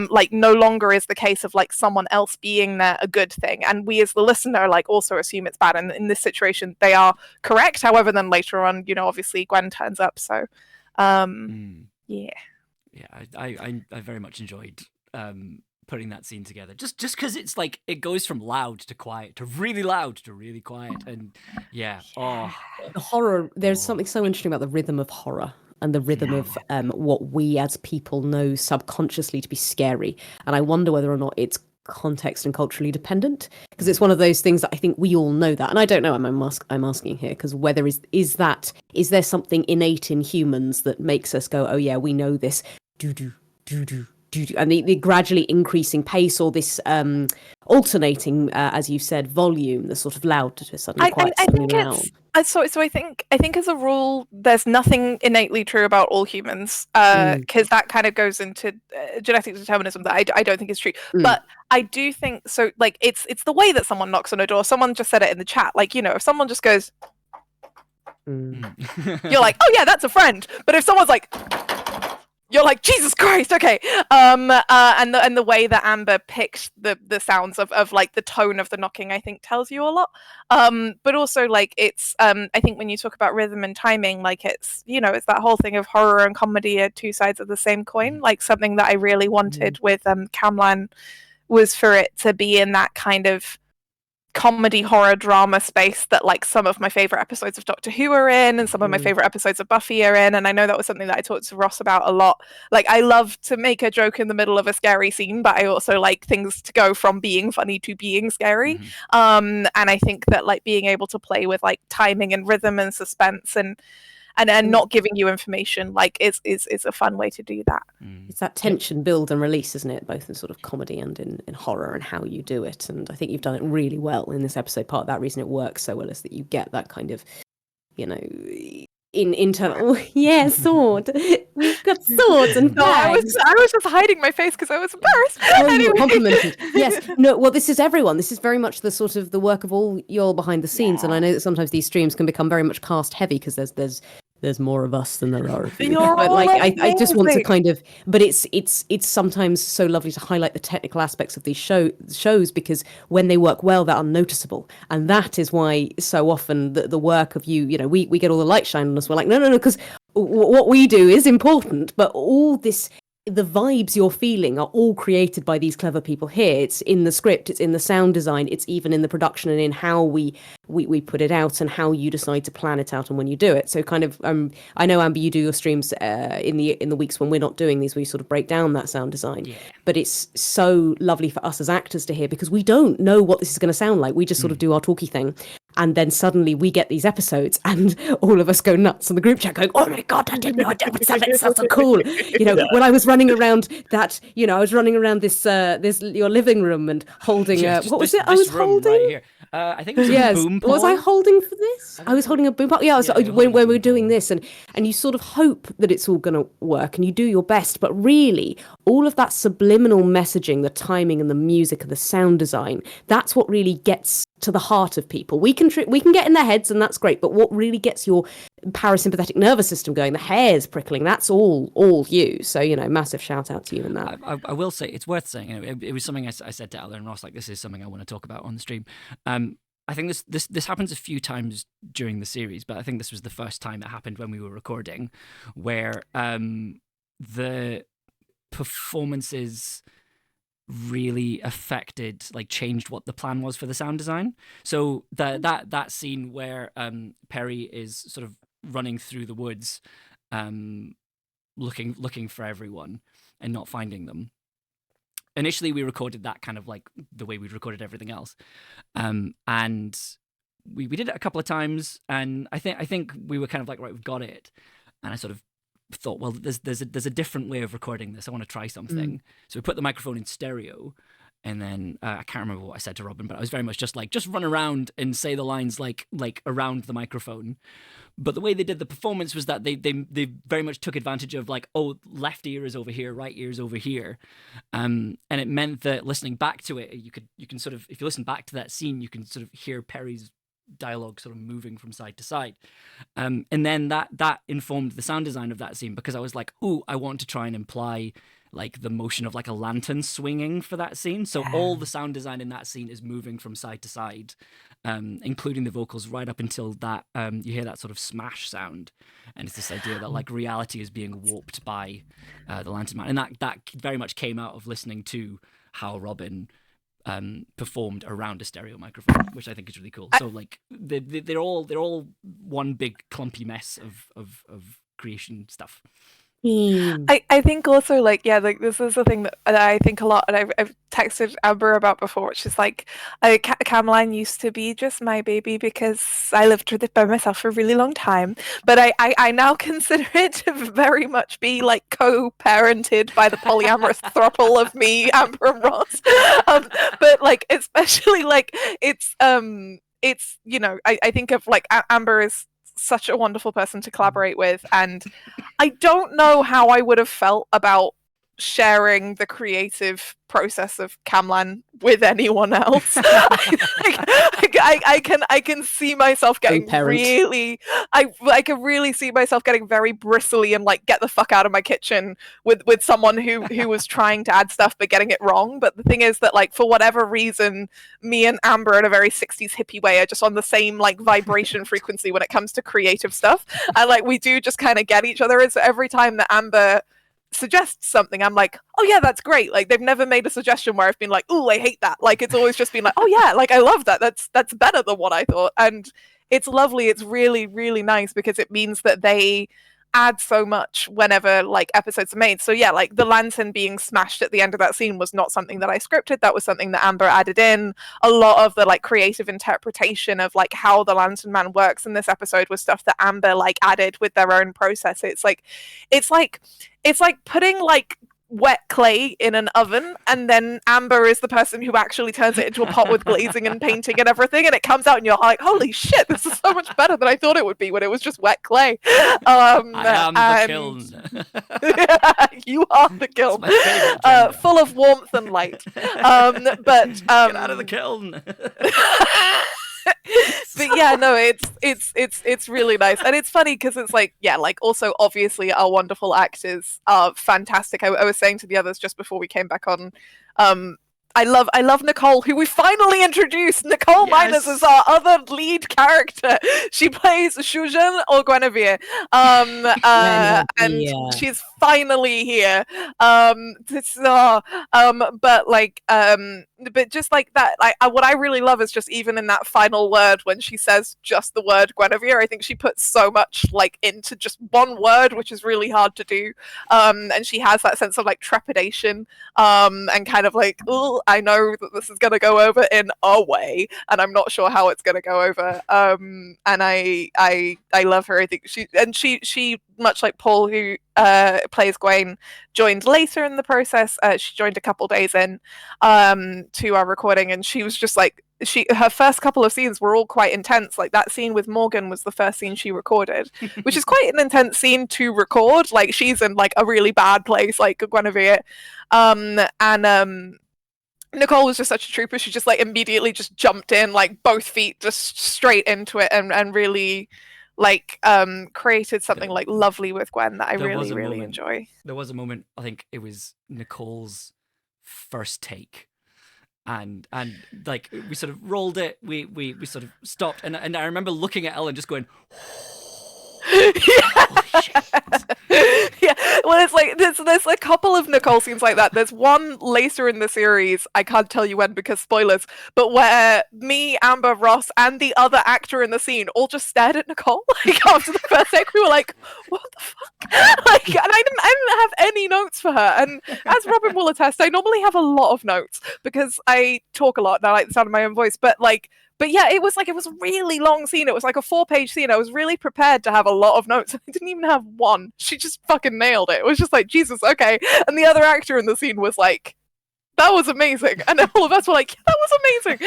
Like no longer is the case of like someone else being there a good thing, and we as the listener like also assume it's bad, and in this situation they are correct. However, then later on, you know, obviously Gwen turns up, so yeah. Yeah, I very much enjoyed putting that scene together. Just because it's like it goes from loud to quiet to really loud to really quiet, and the horror. There's something so interesting about the rhythm of horror and the rhythm of what we as people know subconsciously to be scary. And I wonder whether or not it's context and culturally dependent, because it's one of those things that I think we all know that, and I don't know. I'm asking here because whether is there something innate in humans that makes us go, oh yeah, we know this. Do do do do do, and the gradually increasing pace, or this alternating, as you said, volume, the sort of loud to suddenly quiet, suddenly loud. So I think as a rule, there's nothing innately true about all humans, because that kind of goes into genetic determinism that I don't think is true. But I do think so. Like it's the way that someone knocks on a door. Someone just said it in the chat. Like, you know, if someone just goes, you're like, oh yeah, that's a friend. But if someone's like, you're like, Jesus Christ, okay. And the way that Amber picks the sounds of like the tone of the knocking, I think tells you a lot. But also like it's I think when you talk about rhythm and timing, like it's, you know, it's that whole thing of horror and comedy are two sides of the same coin. Like something that I really wanted with Camlann was for it to be in that kind of comedy horror drama space that like some of my favorite episodes of Doctor Who are in, and some of my favorite episodes of Buffy are in. And I know that was something that I talked to Ross about a lot. Like I love to make a joke in the middle of a scary scene, but I also like things to go from being funny to being scary. And I think that like being able to play with like timing and rhythm and suspense and not giving you information like is a fun way to do that. It's that tension build and release, isn't it, both in sort of comedy and in horror, and how you do it. And I think you've done it really well in this episode. Part of that reason it works so well is that you get that kind of, you know, in internal sword. We've got swords and flags. I was just hiding my face because I was embarrassed. Oh, you were complimented. Yes. No, well, this is everyone. This is very much the sort of the work of all y'all behind the scenes. And I know that sometimes these streams can become very much cast heavy because there's more of us than there are of you. But like I just want to kind of, but it's sometimes so lovely to highlight the technical aspects of these shows because when they work well, they're unnoticeable, and that is why so often the work of you know, we get all the light shine on us. We're like, no, because what we do is important, but all this, the vibes you're feeling are all created by these clever people here. It's in the script, it's in the sound design, it's even in the production and in how we put it out and how you decide to plan it out and when you do it. So kind of I know, Amber, you do your streams in the weeks when we're not doing these, where you sort of break down that sound design. But it's so lovely for us as actors to hear, because we don't know what this is going to sound like. We just sort of do our talky thing. And then suddenly we get these episodes and all of us go nuts on the group chat going, oh my God, I didn't know it sounded so cool. You know, when I was running around that, you know, I was running around this your living room and holding what was it? I was holding right here. I think it was a boom pole. Was I holding for this? I was holding a boom pole. Yeah, when we were doing this, and you sort of hope that it's all going to work and you do your best, but really all of that subliminal messaging, the timing and the music and the sound design, that's what really gets to the heart of people. We can get in their heads and that's great, but what really gets your parasympathetic nervous system going, the hairs prickling, that's all you. So, you know, massive shout out to you in that. I will say, it's worth saying, you know, it was something I said to Ella and Ross, like, this is something I want to talk about on the stream. I think this happens a few times during the series, but I think this was the first time it happened when we were recording, where the performances really affected, like changed what the plan was for the sound design. So that scene where Perry is sort of running through the woods, looking for everyone and not finding them. Initially, we recorded that kind of like the way we'd recorded everything else, and we did it a couple of times, and I think we were kind of like, right, we've got it, and I sort of thought, well, there's a different way of recording this. I want to try something. So we put the microphone in stereo, and then I can't remember what I said to Robyn, but I was very much just run around and say the lines like around the microphone. But the way they did the performance was that they very much took advantage of like, oh, left ear is over here, right ear is over here, and it meant that listening back to it, you can sort of, if you listen back to that scene, you can sort of hear Perry's dialogue sort of moving from side to side, and then that informed the sound design of that scene, because I was like, ooh, I want to try and imply like the motion of like a lantern swinging for that scene. So all the sound design in that scene is moving from side to side, including the vocals, right up until that you hear that sort of smash sound, and it's this idea that like reality is being warped by the lantern man, and that very much came out of listening to how Robyn performed around a stereo microphone, which I think is really cool. So like they're all one big clumpy mess of creation stuff. I think also like, yeah, like this is the thing that I think a lot, and I've texted Amber about before, which is like Camlann used to be just my baby because I lived with it by myself for a really long time, but I now consider it to very much be like co-parented by the polyamorous throuple of me, Amber and Ross, but like especially like it's it's I think of like Amber is such a wonderful person to collaborate with, and I don't know how I would have felt about sharing the creative process of Camlann with anyone else. I can see myself getting really, I can really see myself getting very bristly and like get the fuck out of my kitchen with someone who was trying to add stuff but getting it wrong. But the thing is that like for whatever reason, me and Amber in a very 60s hippie way are just on the same like vibration frequency when it comes to creative stuff, and like we do just kind of get each other. And so every time that Amber suggests something, I'm like, oh yeah, that's great. Like they've never made a suggestion where I've been like, oh, I hate that. Like it's always just been like, oh yeah, like I love that. That's better than what I thought. And it's lovely. It's really, really nice because it means that they add so much whenever like episodes are made. So yeah, like the lantern being smashed at the end of that scene was not something that I scripted. That was something that Amber added in. A lot of the like creative interpretation of like how the Lantern Man works in this episode was stuff that Amber like added with their own process. It's like putting like wet clay in an oven, and then Amber is the person who actually turns it into a pot with glazing and painting and everything, and it comes out and you're like, holy shit, this is so much better than I thought it would be when it was just wet clay. I am the kiln. You are the kiln. Full of warmth and light. But get out of the kiln. But yeah, no, it's really nice, and it's funny because it's like, yeah, like also obviously our wonderful actors are fantastic. I was saying to the others just before we came back on, I love Nicole, who we finally introduced. Nicole Miners is our other lead character. She plays Shujin or Guinevere, and she's finally here. But just like that, what I really love is just even in that final word when she says just the word Guinevere, I think she puts so much like into just one word, which is really hard to do. And she has that sense of like trepidation, and kind of like, oh, I know that this is going to go over in a way, and I'm not sure how it's going to go over. And I love her. I think she much like Paul, who plays Gwen, joined later in the process. She joined a couple days in to our recording, and she was just like, her first couple of scenes were all quite intense. Like that scene with Morgan was the first scene she recorded, which is quite an intense scene to record. Like she's in like a really bad place, like Guinevere, and Nicole was just such a trooper. She just like immediately just jumped in, like both feet just straight into it, and really like created something like lovely with Gwen that I really enjoy. There was a moment, I think it was Nicole's first take, and like we sort of rolled it, we sort of stopped, and I remember looking at Ellen just going, yeah, well, it's like there's a couple of Nicole scenes like that. There's one later in the series, I can't tell you when because spoilers, but where me, Amber, Ross, and the other actor in the scene all just stared at Nicole. Like after the first take, we were like, "What the fuck?" Like, and I didn't have any notes for her. And as Robyn will attest, I normally have a lot of notes because I talk a lot and I like the sound of my own voice. But yeah, it was a really long scene. It was like a 4-page scene. I was really prepared to have a lot of notes. I didn't even have one. She just fucking nailed it. It was just like, Jesus, okay. And the other actor in the scene was like, that was amazing. And all of us were like, yeah, that was amazing.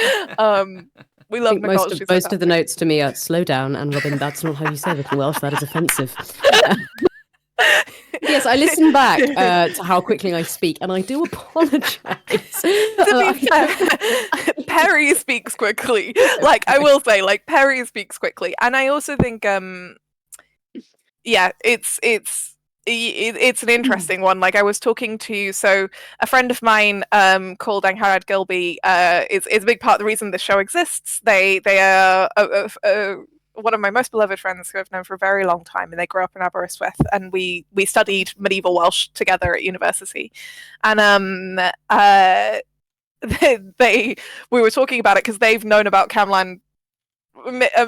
We love Nicole. Most of the notes to me are slow down, and Robyn, that's not how you say that in Welsh. That is offensive. Yes, I listen back to how quickly I speak, and I do apologise. To be fair, Perry speaks quickly. Like I will say, like Perry speaks quickly, and I also think, yeah, it's an interesting one. Like I was talking to a friend of mine called Angharad Gilby is a big part of the reason the show exists. They are one of my most beloved friends who I've known for a very long time, and they grew up in Aberystwyth, and we studied medieval Welsh together at university, and we were talking about it because they've known about Camlann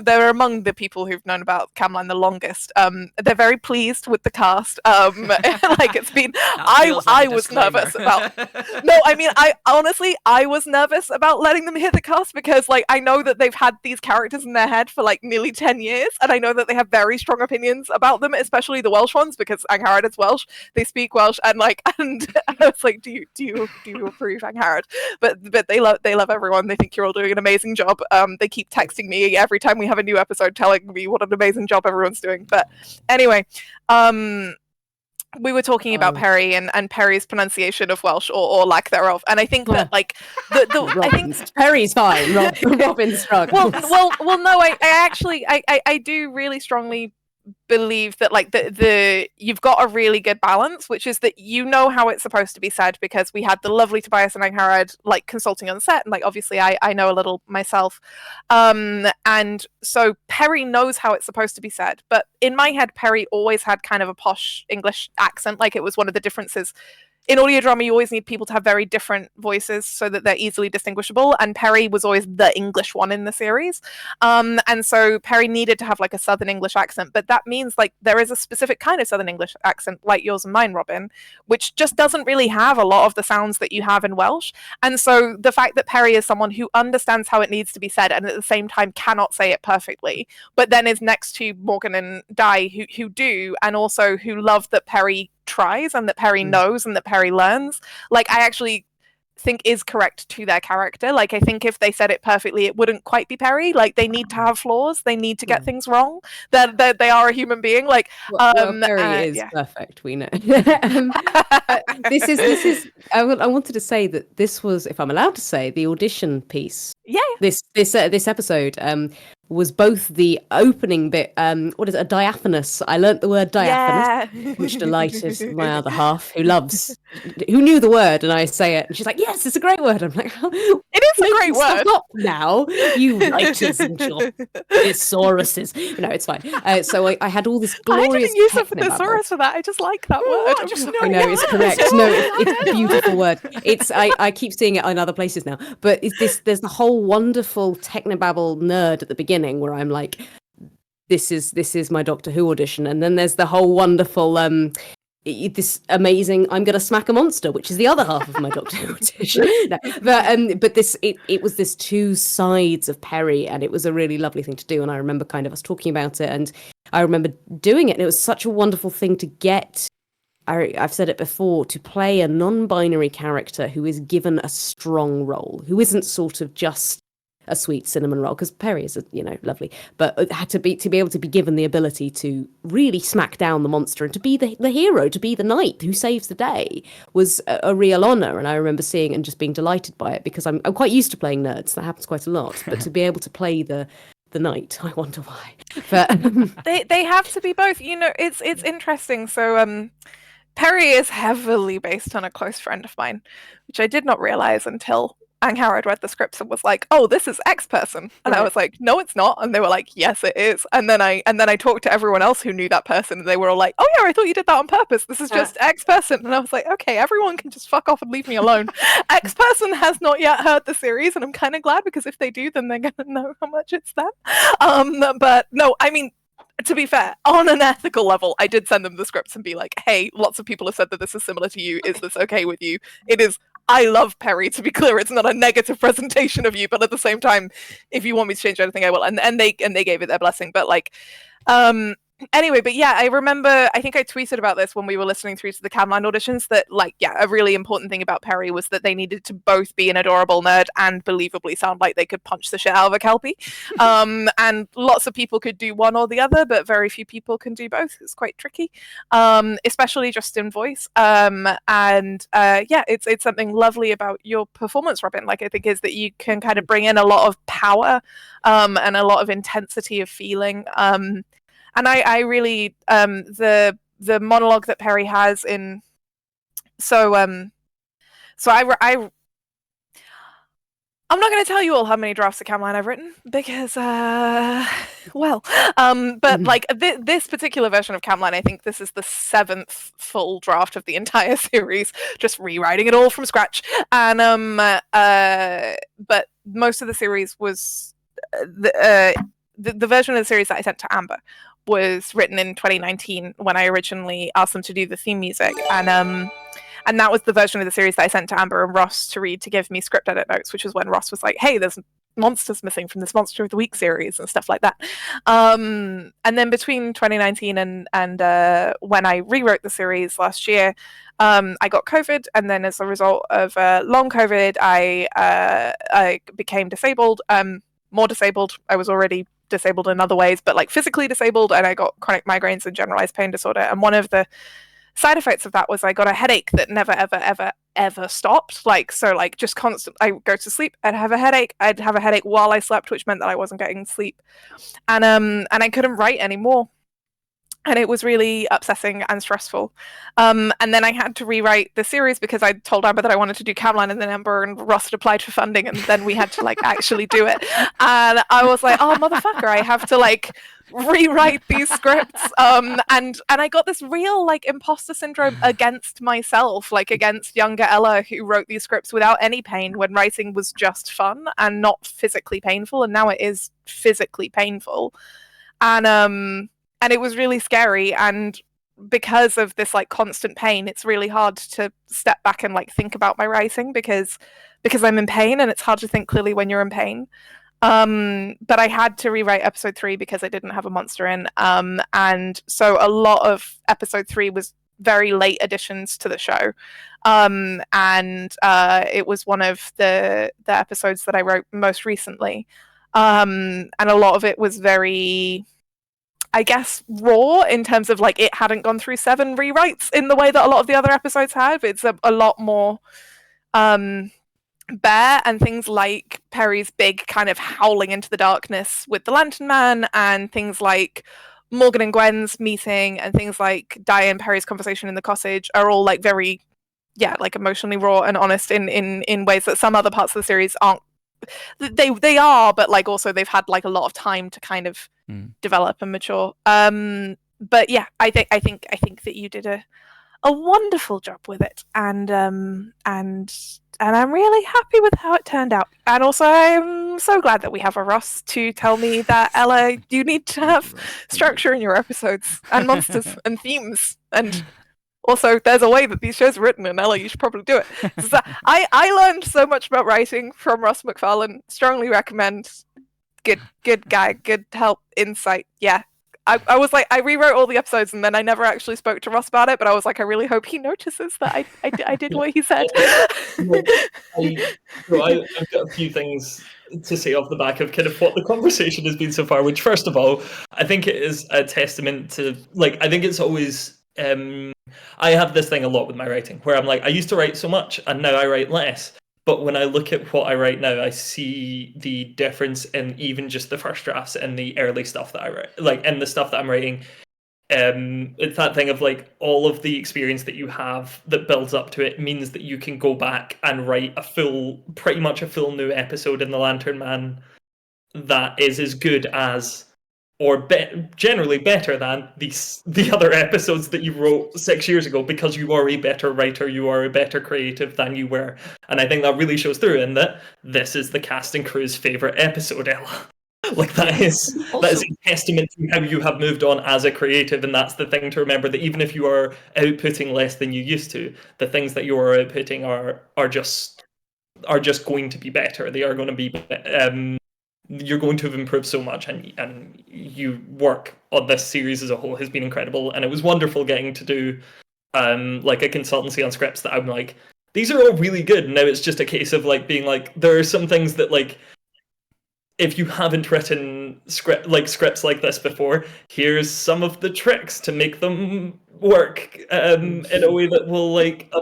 they're among the people who've known about Camlann the longest. They're very pleased with the cast. Like it's been, I was nervous about. No, I mean, I honestly, I was nervous about letting them hit the cast because, like, I know that they've had these characters in their head for like nearly 10 years, and I know that they have very strong opinions about them, especially the Welsh ones, because Angharad is Welsh. They speak Welsh, and I was like, do you approve, Angharad? But they love everyone. They think you're all doing an amazing job. They keep texting me every time we have a new episode telling me what an amazing job everyone's doing. But anyway, we were talking about Perry and Perry's pronunciation of Welsh or lack thereof, and I think that like I think Perry's fine. Robyn's struggling. well, no, I actually I do really strongly believe that like the you've got a really good balance, which is that you know how it's supposed to be said, because we had the lovely Tobias and Angharad like consulting on the set, and like obviously I know a little myself, and so Perry knows how it's supposed to be said, but in my head Perry always had kind of a posh English accent. Like it was one of the differences. In audio drama, you always need people to have very different voices so that they're easily distinguishable, and Perry was always the English one in the series. And so Perry needed to have like a Southern English accent, but that means like there is a specific kind of Southern English accent, like yours and mine, Robyn, which just doesn't really have a lot of the sounds that you have in Welsh. And so the fact that Perry is someone who understands how it needs to be said and at the same time cannot say it perfectly, but then is next to Morgan and Di who do, and also who love that Perry tries and that Perry knows and that Perry learns, like I actually think is correct to their character. Like I think if they said it perfectly, it wouldn't quite be Perry. Like they need to have flaws, they need to get things wrong, that they are a human being. Like Perry is perfect, we know. This is I wanted to say that this was, if I'm allowed to say, the audition piece. This episode was both the opening bit, what is it, a diaphanous. I learnt the word diaphanous, which delighted my other half, who knew the word, and I say it, and she's like, yes, it's a great word. I'm like, oh, it is a great word. Stop now, you writers and your thesauruses. No, it's fine. So I had all this glorious. I didn't use a thesaurus for that. I just like that word. I know it's correct. No, it's a beautiful word. It's I keep seeing it in other places now. But there's the whole wonderful technobabble nerd at the beginning, where I'm like, this is my Doctor Who audition, and then there's the whole wonderful this amazing I'm gonna smack a monster, which is the other half of my Doctor Who audition. No, but this it was this two sides of Perry, and it was a really lovely thing to do, and I remember kind of us talking about it, and I remember doing it, and it was such a wonderful thing to get. I've said it before, to play a non-binary character who is given a strong role, who isn't sort of just a sweet cinnamon roll, because Perry is, lovely, but it had to be able to be given the ability to really smack down the monster and to be the hero, to be the knight who saves the day, was a real honor. And I remember seeing and just being delighted by it, because I'm quite used to playing nerds. That happens quite a lot, but to be able to play the knight, I wonder why. But they have to be both. It's interesting. So Perry is heavily based on a close friend of mine, which I did not realize until Angharad read the scripts and was like, "Oh, this is X person," and I was like, "No, it's not," and they were like, "Yes, it is." And then I talked to everyone else who knew that person, and they were all like, "Oh yeah, I thought you did that on purpose. This is just X person." And I was like, "Okay, everyone can just fuck off and leave me alone." X person has not yet heard the series, and I'm kind of glad, because if they do, then they're gonna know how much it's them. But no, I mean, to be fair, on an ethical level, I did send them the scripts and be like, "Hey, lots of people have said that this is similar to you. Is this okay with you?" It is. I love Perry, to be clear. It's not a negative presentation of you, but at the same time, if you want me to change anything, I will. And they gave it their blessing. But like, anyway, but yeah, I remember, I think I tweeted about this when we were listening through to the Camlann auditions, that like, yeah, a really important thing about Perry was that they needed to both be an adorable nerd and believably sound like they could punch the shit out of a Kelpie. And lots of people could do one or the other, but very few people can do both. It's quite tricky, especially just in voice. Yeah, it's something lovely about your performance, Robyn. Like, I think is that you can kind of bring in a lot of power and a lot of intensity of feeling. And I really the monologue that Perry has in I'm not going to tell you all how many drafts of Camlann I've written, because but like this particular version of Camlann, I think this is the 7th full draft of the entire series, just rewriting it all from scratch. And but most of the series was the version of the series that I sent to Amber was written in 2019 when I originally asked them to do the theme music, and that was the version of the series that I sent to Amber and Ross to read to give me script edit notes, which is when Ross was like, hey, there's monsters missing from this Monster of the Week series and stuff like that. And then between 2019 and when I rewrote the series last year, I got COVID, and then as a result of long COVID, I became disabled, more disabled. I was already disabled in other ways, but like physically disabled, and I got chronic migraines and generalized pain disorder. And one of the side effects of that was I got a headache that never ever stopped. Like, so like just constant, I would go to sleep, I'd have a headache while I slept, which meant that I wasn't getting sleep, and I couldn't write anymore, and it was really upsetting and stressful. And then I had to rewrite the series because I told Amber that I wanted to do Camlann, and then Amber and Ross had applied for funding, and then we had to like actually do it. And I was like, oh motherfucker, I have to like rewrite these scripts. And I got this real like imposter syndrome against myself, like against younger Ella, who wrote these scripts without any pain when writing was just fun and not physically painful, and now it is physically painful. And it was really scary, and because of this like constant pain, it's really hard to step back and like think about my writing because I'm in pain, and it's hard to think clearly when you're in pain. But I had to rewrite episode 3 because I didn't have a monster in, and so a lot of episode 3 was very late additions to the show, and it was one of the episodes that I wrote most recently, and a lot of it was very, I guess, raw in terms of like it hadn't gone through 7 rewrites in the way that a lot of the other episodes have. It's a lot more bare, and things like Perry's big kind of howling into the darkness with the Lantern Man, and things like Morgan and Gwen's meeting, and things like Diane Perry's conversation in the cottage are all like very, yeah, like emotionally raw and honest in ways that some other parts of the series aren't. They are, but like also they've had like a lot of time to kind of develop and mature. But yeah, I think that you did a wonderful job with it, and I'm really happy with how it turned out. And also, I'm so glad that we have a Ross to tell me that Ella, you need to have structure in your episodes and monsters and themes, and also there's a way that these shows are written, and Ella, you should probably do it. So I learned so much about writing from Ross McFarlane. Strongly recommend. Good guy, good help, insight. Yeah. I was like, I rewrote all the episodes, and then I never actually spoke to Ross about it, but I was like, I really hope he notices that I did what he said. I've got a few things to say off the back of kind of what the conversation has been so far, which first of all, I think it is a testament to, like, I think it's always, I have this thing a lot with my writing, where I'm like, I used to write so much, and now I write less. But when I look at what I write now, I see the difference in even just the first drafts and the early stuff that I write, like, and the stuff that I'm writing. It's that thing of like all of the experience that you have that builds up to it means that you can go back and write pretty much a full new episode in The Lantern Man that is as good as, or generally better than the other episodes that you wrote 6 years ago, because you are a better writer, you are a better creative than you were. And I think that really shows through in that this is the cast and crew's favourite episode, Ella. Like, that is a testament to how you have moved on as a creative, and that's the thing to remember, that even if you are outputting less than you used to, the things that you are outputting are just going to be better. They are going to be you're going to have improved so much, and you work on this series as a whole has been incredible, and it was wonderful getting to do like a consultancy on scripts that I'm like, these are all really good. Now it's just a case of like being like, there are some things that, like, if you haven't written scripts like this before, here's some of the tricks to make them work in a way that will like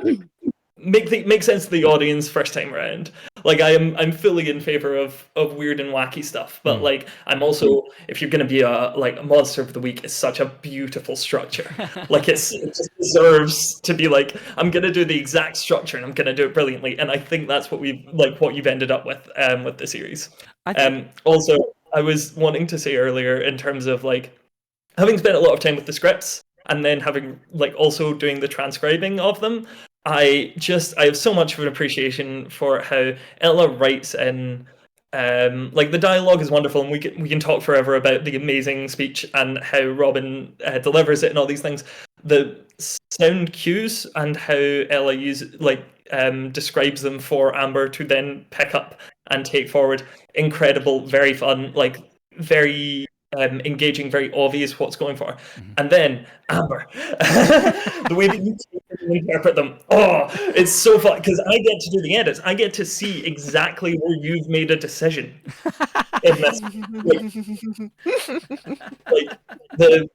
make sense to the audience first time around. Like, I'm fully in favor of weird and wacky stuff, but like, I'm also, if you're going to be a Monster of the Week, is such a beautiful structure. Like, it just deserves to be like, I'm going to do the exact structure and I'm going to do it brilliantly. And I think that's what you've ended up with the series. Also, I was wanting to say earlier, in terms of like having spent a lot of time with the scripts and then having like also doing the transcribing of them, I have so much of an appreciation for how Ella writes in like the dialogue is wonderful, and we can talk forever about the amazing speech and how Robyn delivers it and all these things. The sound cues and how Ella describes them for Amber to then pick up and take forward, incredible, very fun, like very engaging, very obvious what's going for. And then Amber, the way that you interpret them, it's so fun because I get to do the edits. I get to see exactly where you've made a decision in this. Like the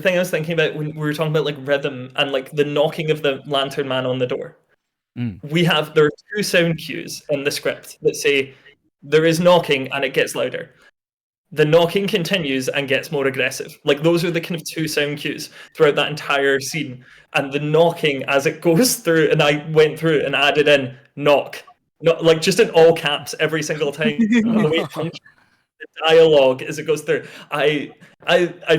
thing I was thinking about when we were talking about like rhythm and like the knocking of the lantern man on the door. There are 2 sound cues in the script that say there is knocking and it gets louder. The knocking continues and gets more aggressive. Like those are the kind of 2 sound cues throughout that entire scene. And the knocking as it goes through, and I went through and added in knock, like just in all caps every single time. The way it punched the dialogue as it goes through. I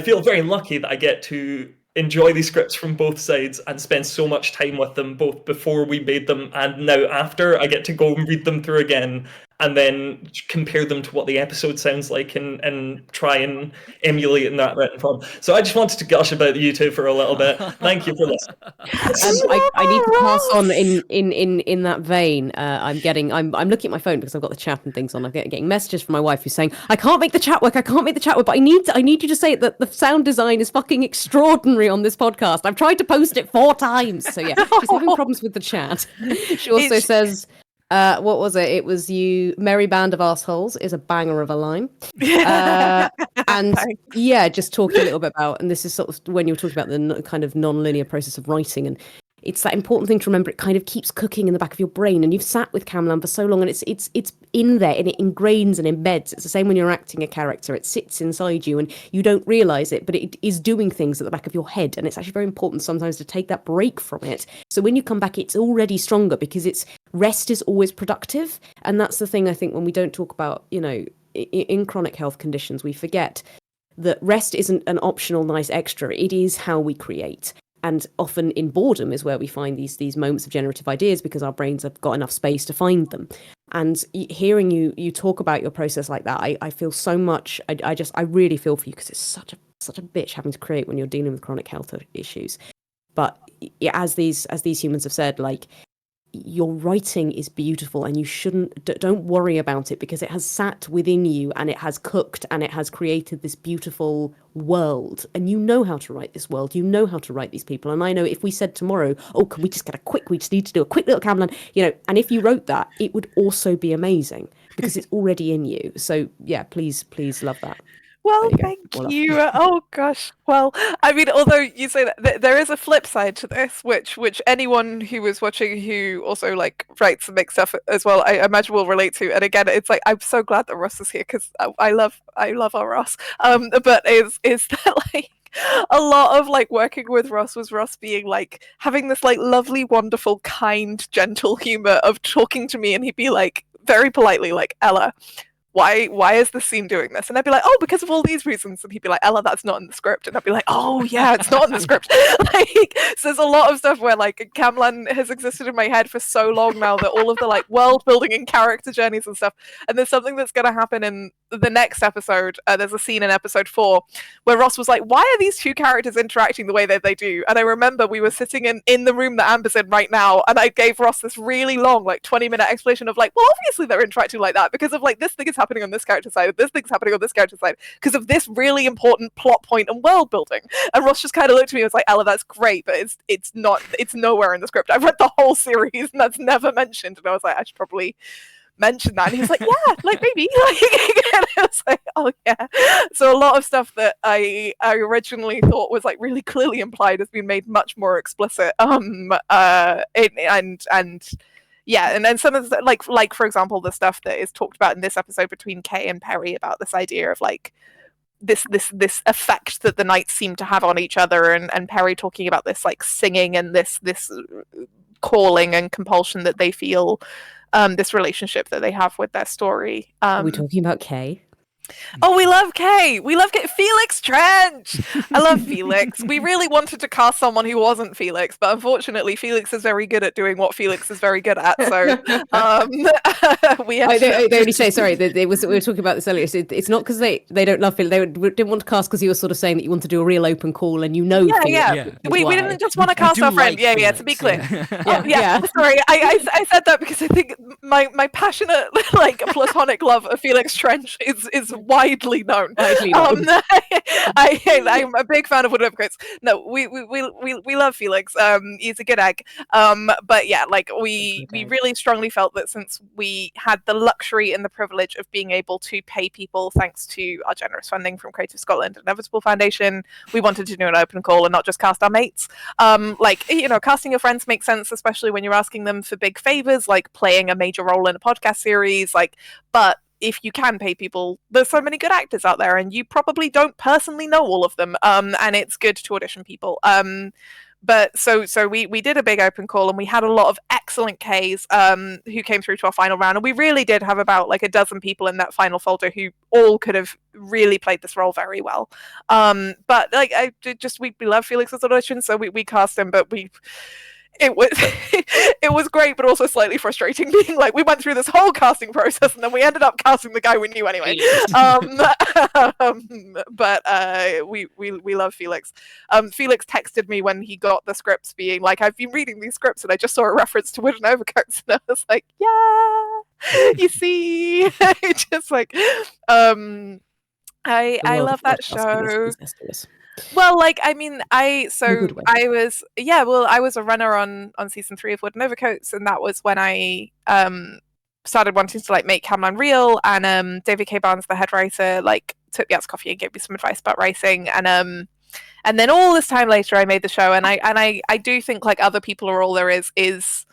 feel very lucky that I get to enjoy these scripts from both sides and spend so much time with them, both before we made them and now after. I get to go and read them through again and then compare them to what the episode sounds like and try and emulate in that written form. So I just wanted to gush about you two for a little bit. Thank you for listening. I need to pass on in that vein. I'm looking at my phone because I've got the chat and things on. I'm getting messages from my wife who's saying, I can't make the chat work, but I need you to say that the sound design is fucking extraordinary on this podcast. I've tried to post it 4 times. So yeah, she's having problems with the chat. She also says, what was it? It was you. Merry Band of Arseholes is a banger of a line. And yeah, just talking a little bit about, and this is sort of when you were talking about the kind of non-linear process of writing, and it's that important thing to remember. It kind of keeps cooking in the back of your brain, and you've sat with Camlann for so long, and it's in there, and it ingrains and embeds. It's the same when you're acting a character. It sits inside you, and you don't realize it, but it is doing things at the back of your head, and it's actually very important sometimes to take that break from it. So when you come back, it's already stronger because rest is always productive, and that's the thing I think when we don't talk about, in chronic health conditions, we forget that rest isn't an optional nice extra. It is how we create. And often in boredom is where we find these moments of generative ideas because our brains have got enough space to find them. And hearing you talk about your process like that, I feel so much. I really feel for you because it's such a bitch having to create when you're dealing with chronic health issues. But as these humans have said, like, your writing is beautiful and you don't worry about it because it has sat within you and it has cooked and it has created this beautiful world, and you know how to write this world, you know how to write these people. And I know if we said tomorrow, can we just we just need to do a quick little Camlann, and if you wrote that, it would also be amazing because it's already in you. So yeah, please love that. Well, thank you. Oh gosh. Well, I mean, although you say that, there is a flip side to this, which anyone who is watching who also like writes and makes stuff as well, I imagine will relate to. And again, it's like I'm so glad that Ross is here because I love our Ross. But is that like a lot of like working with Ross was Ross being like having this like lovely, wonderful, kind, gentle humor of talking to me, and he'd be like very politely like, Ella, why is this scene doing this? And I'd be like, because of all these reasons. And he'd be like, Ella, that's not in the script. And I'd be like, oh yeah, it's not in the script. Like, so there's a lot of stuff where like Camlann has existed in my head for so long now that all of the like world building and character journeys and stuff. And there's something that's going to happen in the next episode. There's a scene in episode 4 where Ross was like, why are these 2 characters interacting the way that they do? And I remember we were sitting in the room that Amber's in right now, and I gave Ross this really long, like 20-minute explanation of like, well, obviously they're interacting like that because of like this thing is happening on this character side, this thing's happening on this character side because of this really important plot point and world building. And Ross just kind of looked at me and was like, Ella, that's great, but it's nowhere in the script. I've read the whole series and that's never mentioned. And I was like, I should probably mention that. And he was like, yeah, like maybe. And I was like, oh yeah. So a lot of stuff that I originally thought was like really clearly implied has been made much more explicit. Yeah, and then some of the, like for example, the stuff that is talked about in this episode between Kay and Perry about this idea of like this effect that the knights seem to have on each other, and Perry talking about this like singing and this calling and compulsion that they feel, this relationship that they have with their story. Are we talking about Kay? Oh, we love Kay. We love Kay. Felix Trench. I love Felix. We really wanted to cast someone who wasn't Felix, but unfortunately, Felix is very good at doing what Felix is very good at. So we they only say sorry. We were talking about this earlier. So it's not because they don't love Felix. They didn't want to cast because you were sort of saying that you want to do a real open call, and Felix We didn't just want to cast our friend. Felix, to be clear. Yeah. Sorry, I said that because I think my passionate platonic love of Felix Trench is widely known. I'm a big fan of Wood Overcoats. No, we love Felix. He's a good egg. But yeah, we really strongly felt that since we had the luxury and the privilege of being able to pay people thanks to our generous funding from Creative Scotland and Inevitable Foundation, we wanted to do an open call and not just cast our mates. Casting your friends makes sense, especially when you're asking them for big favors, like playing a major role in a podcast series. But if you can pay people, there's so many good actors out there, and you probably don't personally know all of them. And it's good to audition people. But so we did a big open call, and we had a lot of excellent Ks who came through to our final round, and we really did have about a dozen people in that final folder who all could have really played this role very well. But we love Felix's audition, so we cast him, but it was great, but also slightly frustrating, being we went through this whole casting process and then we ended up casting the guy we knew anyway. But we love Felix. Felix texted me when he got the scripts, being I've been reading these scripts and I just saw a reference to Wood and Overcoats, and I was like, yeah, you see. Just I love that show. Well, I was a runner on season 3 of Wood and Overcoats, and that was when I started wanting to make Camlann real, and David K. Barnes, the head writer, took me out to coffee and gave me some advice about writing, and then all this time later I made the show, and I do think other people are all there is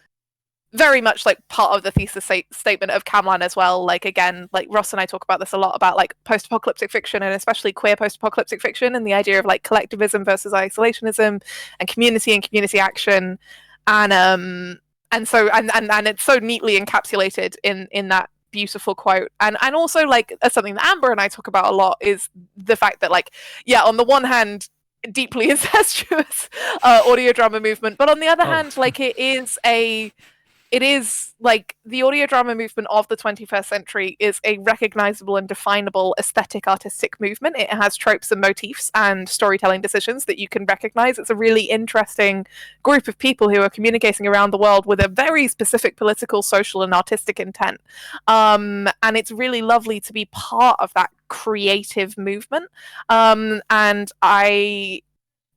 very much part of the thesis statement of Camlann as well. Again, Ross and I talk about this a lot, about post-apocalyptic fiction, and especially queer post-apocalyptic fiction, and the idea of collectivism versus isolationism, and community action, and so it's so neatly encapsulated in that beautiful quote. And also something that Amber and I talk about a lot is the fact that on the one hand, deeply incestuous audio drama movement, but on the other hand, it is the audio drama movement of the 21st century is a recognizable and definable aesthetic artistic movement. It has tropes and motifs and storytelling decisions that you can recognize. It's a really interesting group of people who are communicating around the world with a very specific political, social, and artistic intent. And it's really lovely to be part of that creative movement. And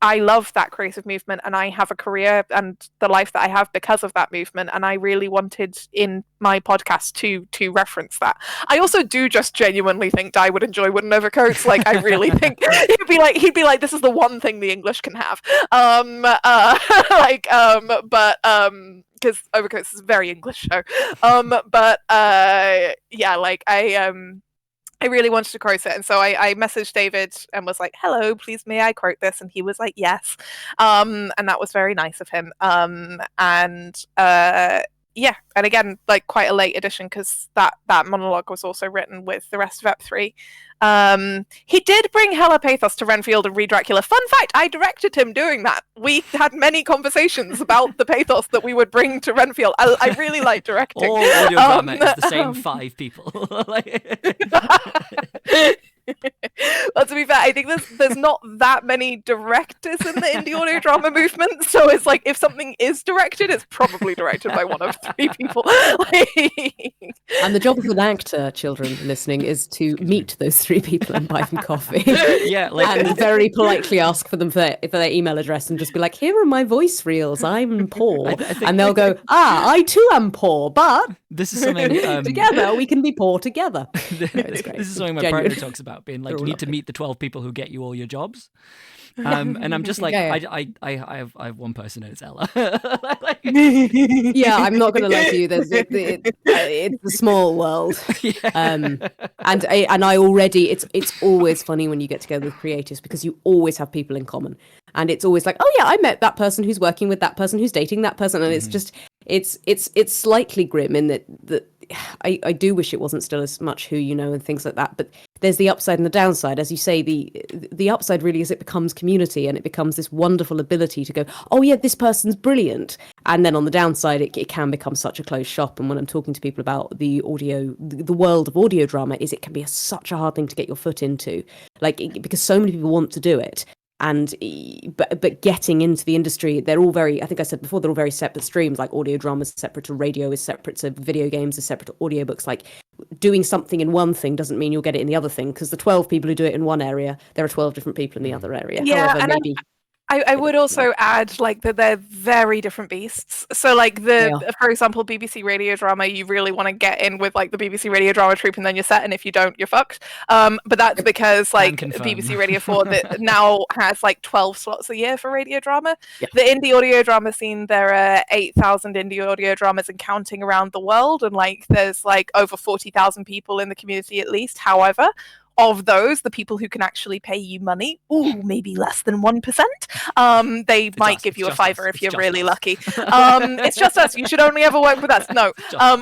I love that creative movement, and I have a career and the life that I have because of that movement, and I really wanted in my podcast to reference that. I also do just genuinely think Di would enjoy Wood and Overcoats. I really think he'd be like, this is the one thing the English can have. Because Overcoats is a very English show. I really wanted to quote it, and so I messaged David and was like, hello, please may I quote this? And he was like, yes. And that was very nice of him. And again, quite a late edition, because that monologue was also written with the rest of Ep 3. He did bring Hella Pathos to Renfield and read Dracula. Fun fact, I directed him doing that. We had many conversations about the pathos that we would bring to Renfield. I really like directing. All audio drama is the same 5 people. Well, to be fair, I think there's not that many directors in the indie audio drama movement, so it's if something is directed, it's probably directed by one of 3 people. And the job of an actor, children listening, is to meet those 3 people and buy them coffee. Yeah, and very politely ask for them for their email address, and just be like, here are my voice reels, I'm poor. And they'll go, I too am poor, but this is something together we can be poor together. This is something my partner talks about, being you need to meet the 12 people who get you all your jobs. And I'm just I have one person, and it's Ella. Yeah, I'm not going to lie to you. It's a small world. Yeah. And I already, it's always funny when you get together with creatives, because you always have people in common, and it's always oh yeah, I met that person who's working with that person who's dating that person, and it's just it's slightly grim in that I do wish it wasn't still as much who you know and things like that, but there's the upside and the downside. As you say, the upside really is it becomes community, and it becomes this wonderful ability to go, oh yeah, this person's brilliant. And then on the downside, it can become such a closed shop. And when I'm talking to people about the world of audio drama, it can be such a hard thing to get your foot into, because so many people want to do it. And but getting into the industry, they're all very, I think I said before, they're all very separate streams. Like audio drama is separate to radio, is separate to video games, is separate to audiobooks. Like doing something in one thing doesn't mean you'll get it in the other thing, because the 12 people who do it in one area, there are 12 different people in the other area. Yeah, however, and maybe I would also add that they're very different beasts. So for example, BBC radio drama, you really want to get in with the BBC radio drama troupe, and then you're set, and if you don't, you're fucked. But that's because BBC Radio 4 that now has 12 slots a year for radio drama. Yeah. The indie audio drama scene, there are 8,000 indie audio dramas and counting around the world, and there's over 40,000 people in the community at least. However, of those, the people who can actually pay you money, maybe less than 1%. They might give you a fiver if you're really lucky. It's just us. You should only ever work with us. No,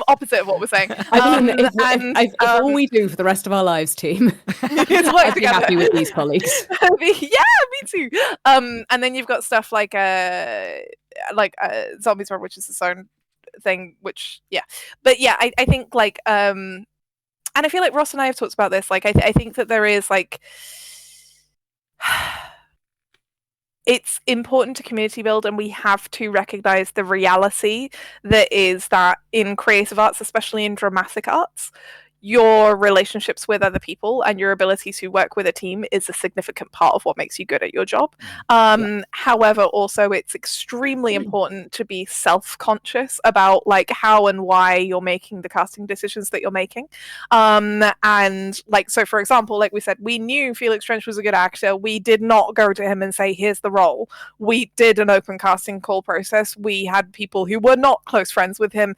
opposite of what we're saying. If all we do for the rest of our lives, team, is work I'd be happy with these colleagues. Yeah, me too. And then you've got stuff like Zombies Run, which is its own thing. Which but I think and I feel like Ross and I have talked about this. I think that there is it's important to community build, and we have to recognize the reality that is that in creative arts, especially in dramatic arts, your relationships with other people and your ability to work with a team is a significant part of what makes you good at your job. However, also it's extremely important to be self-conscious about how and why you're making the casting decisions that you're making. So for example, like we said, we knew Felix Trench was a good actor. We did not go to him and say, here's the role. We did an open casting call process. We had people who were not close friends with him.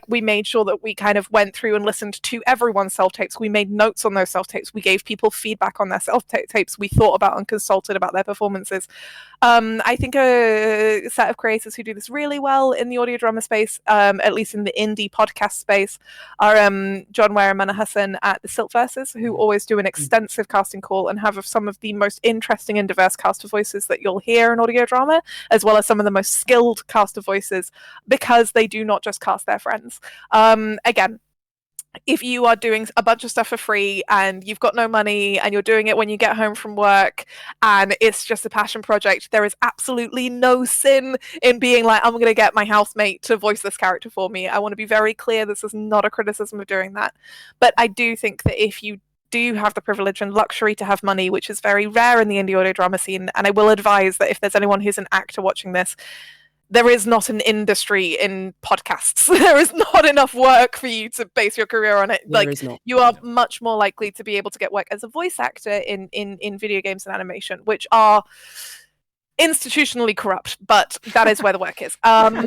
We made sure that we kind of went through and listened to everyone's self-tapes. We made notes on those self-tapes. We gave people feedback on their self-tapes. We thought about and consulted about their performances. I think a set of creators who do this really well in the audio drama space, at least in the indie podcast space, are John Ware and Mana Hassan at the Siltverses, who always do an extensive casting call and have some of the most interesting and diverse cast of voices that you'll hear in audio drama, as well as some of the most skilled cast of voices, because they do not just cast their friends. Again, if you are doing a bunch of stuff for free and you've got no money and you're doing it when you get home from work and it's just a passion project, there is absolutely no sin in being I'm going to get my housemate to voice this character for me. I want to be very clear, this is not a criticism of doing that. But I do think that if you do have the privilege and luxury to have money, which is very rare in the indie audio drama scene, and I will advise that if there's anyone who's an actor watching this, there is not an industry in podcasts. There is not enough work for you to base your career on it. You are much more likely to be able to get work as a voice actor in video games and animation, which are institutionally corrupt, but that is where the work is. We've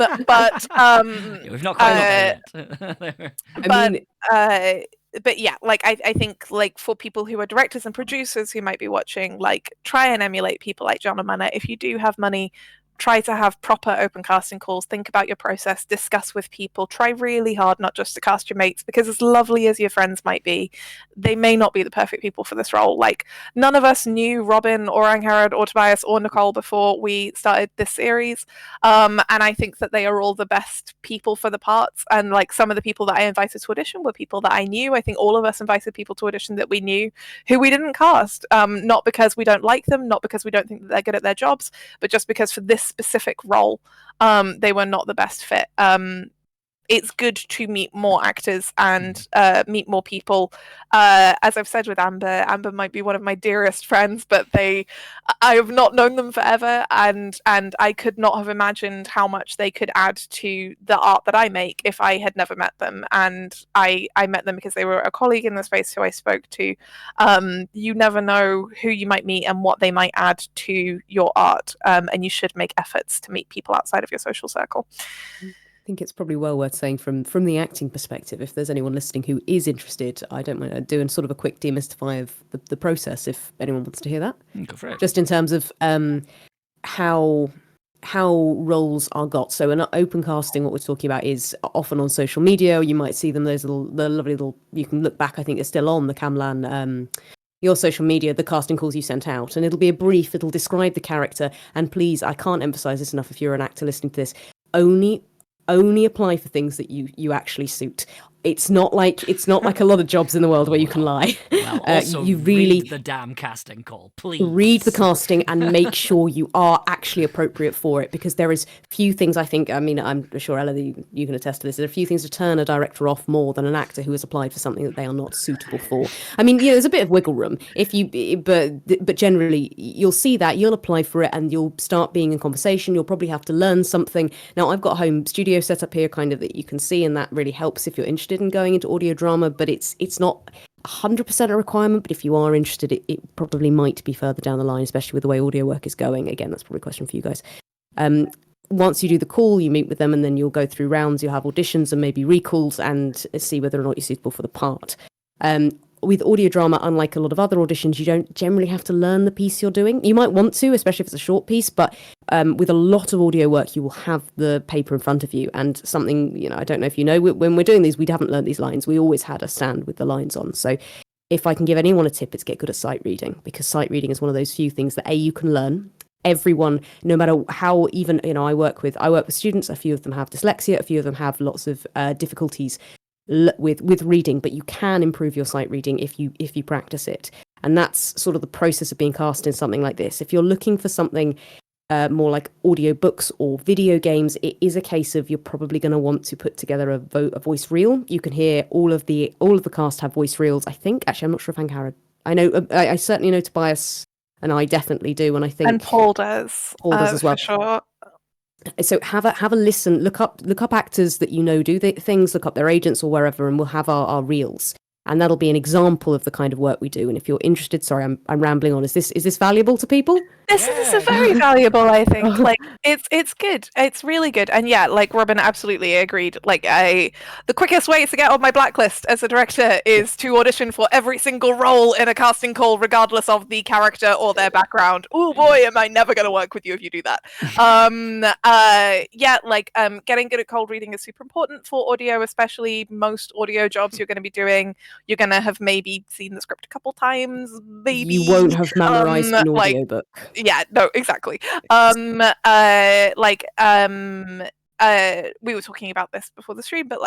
not quite got there yet. But yeah, I think for people who are directors and producers who might be watching, try and emulate people like John and Mana. If you do have money, try to have proper open casting calls, think about your process, discuss with people, try really hard not just to cast your mates, because as lovely as your friends might be, they may not be the perfect people for this role. None of us knew Robyn or Angharad or Tobias or Nicole before we started this series, and I think that they are all the best people for the parts, and some of the people that I invited to audition were people that I knew. I think all of us invited people to audition that we knew who we didn't cast, not because we don't like them, not because we don't think that they're good at their jobs, but just because for this specific role they were not the best fit. It's good to meet more actors and meet more people. As I've said with Amber might be one of my dearest friends, but I have not known them forever, and I could not have imagined how much they could add to the art that I make if I had never met them. And I met them because they were a colleague in the space who I spoke to. You never know who you might meet and what they might add to your art, and you should make efforts to meet people outside of your social circle. I think it's probably well worth saying from the acting perspective, if there's anyone listening who is interested, I don't mind doing sort of a quick demystify of the process, if anyone wants to hear that. Go for it. Just in terms of how roles are got. So in open casting, what we're talking about is often on social media. You might see them, the lovely little, you can look back, I think it's still on the Camlann your social media, the casting calls you sent out, and it'll be a brief. It'll describe the character, and please, I can't emphasize this enough. If you're an actor listening to this, only apply for things that you actually suit. It's not like a lot of jobs in the world where you can lie. Well, also you really read the damn casting call, please. Read the casting and make sure you are actually appropriate for it, because there is few things, I think, I'm sure, Ella, you can attest to this, there are few things to turn a director off more than an actor who has applied for something that they are not suitable for. I mean, there's a bit of wiggle room, but generally you'll see that, you'll apply for it, and you'll start being in conversation. You'll probably have to learn something. Now, I've got a home studio set up here kind of that you can see, and that really helps if you're interested in going into audio drama, but it's not 100% a requirement. But if you are interested, it probably might be further down the line, especially with the way audio work is going. Again, that's probably a question for you guys. Once you do the call, you meet with them, and then you'll go through rounds. You'll have auditions and maybe recalls and see whether or not you're suitable for the part. With audio drama, unlike a lot of other auditions, you don't generally have to learn the piece you're doing. You might want to, especially if it's a short piece, but with a lot of audio work, you will have the paper in front of you. And something, I don't know if you know, when we're doing these, we haven't learned these lines. We always had a stand with the lines on. So if I can give anyone a tip, it's get good at sight reading, because sight reading is one of those few things that you can learn. Everyone, no matter how, even, I work with students, a few of them have dyslexia, a few of them have lots of difficulties with reading, but you can improve your sight reading if you practice it. And that's sort of the process of being cast in something like this. If you're looking for something more like audiobooks or video games, it is a case of you're probably going to want to put together a voice reel. You can hear all of the cast have voice reels, I think. Actually, I'm not sure if Ankara, I know, I certainly know Tobias, and I definitely do, and I think, and Paul does as well. for sure. So have a listen, look up actors that do things, look up their agents or wherever, and we'll have our reels, and that'll be an example of the kind of work we do. And if you're interested, sorry, I'm rambling on. Is this valuable to people? This is very valuable, I think. Like, it's good. It's really good. And yeah, like Robyn absolutely agreed. Like, the quickest way to get on my blacklist as a director is to audition for every single role in a casting call, regardless of the character or their background. Oh boy, am I never going to work with you if you do that. Getting good at cold reading is super important for audio, especially most audio jobs you're going to be doing. You're going to have maybe seen the script a couple times, maybe. You won't have memorized an audiobook. Yeah, no, exactly. We were talking about this before the stream, but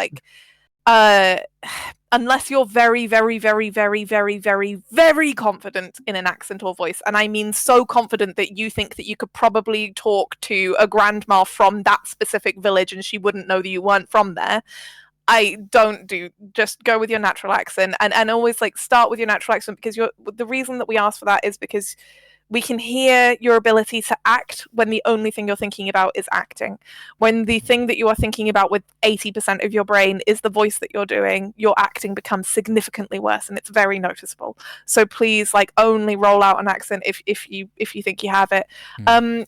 unless you're very, very, very, very, very, very, very confident in an accent or voice, and I mean so confident that you think that you could probably talk to a grandma from that specific village and she wouldn't know that you weren't from there, just go with your natural accent, and always start with your natural accent, because the reason that we ask for that is because we can hear your ability to act when the only thing you're thinking about is acting. When the thing that you are thinking about with 80% of your brain is the voice that you're doing, your acting becomes significantly worse, and it's very noticeable. So please, only roll out an accent if you think you have it. And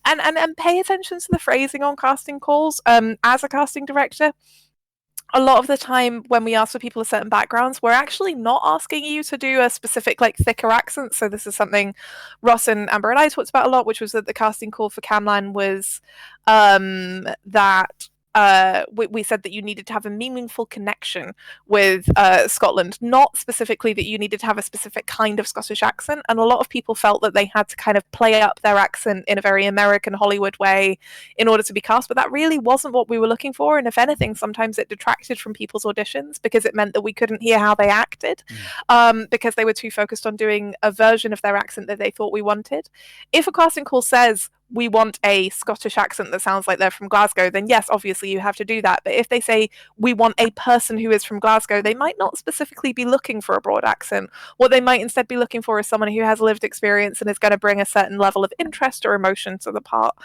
pay attention to the phrasing on casting calls. As a casting director, a lot of the time when we ask for people of certain backgrounds, we're actually not asking you to do a specific thicker accent. So this is something Ross and Amber and I talked about a lot, which was that the casting call for Camlann was that we said that you needed to have a meaningful connection with Scotland, not specifically that you needed to have a specific kind of Scottish accent. And a lot of people felt that they had to kind of play up their accent in a very American Hollywood way in order to be cast, but that really wasn't what we were looking for. And if anything, sometimes it detracted from people's auditions because it meant that we couldn't hear how they acted, because they were too focused on doing a version of their accent that they thought we wanted. If a casting call says, we want a Scottish accent that sounds like they're from Glasgow, then yes, obviously you have to do that. But if they say we want a person who is from Glasgow, they might not specifically be looking for a broad accent. What they might instead be looking for is someone who has lived experience and is going to bring a certain level of interest or emotion to the part.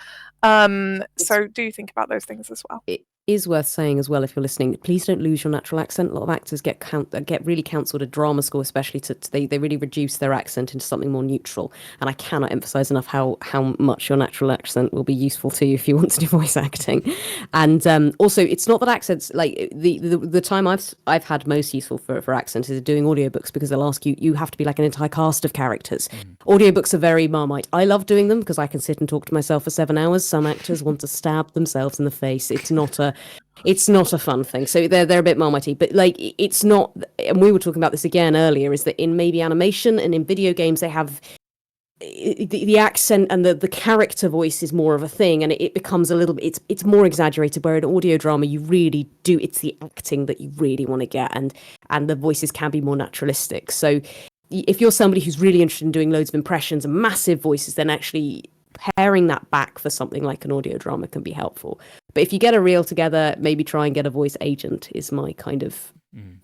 So do think about those things as well. It is worth saying as well, if you're listening, please don't lose your natural accent. A lot of actors get really counselled at drama school, especially they really reduce their accent into something more neutral. And I cannot emphasize enough how much your natural accent will be useful to you if you want to do voice acting. And also, it's not that accents, the time I've had most useful for accents is doing audiobooks, because they'll ask you have to be like an entire cast of characters. Audiobooks are very Marmite. I love doing them because I can sit and talk to myself for 7 hours. Some actors want to stab themselves in the face. It's not It's not a fun thing. So they're a bit marmitey, but like it's not. And we were talking about this again earlier. Is that in maybe animation and in video games they have the accent and the character voice is more of a thing, and it becomes a little bit. It's more exaggerated. Where in audio drama you really do. It's the acting that you really want to get, and the voices can be more naturalistic. So if you're somebody who's really interested in doing loads of impressions and massive voices, then actually paring that back for something like an audio drama can be helpful. But if you get a reel together, maybe try and get a voice agent is my kind of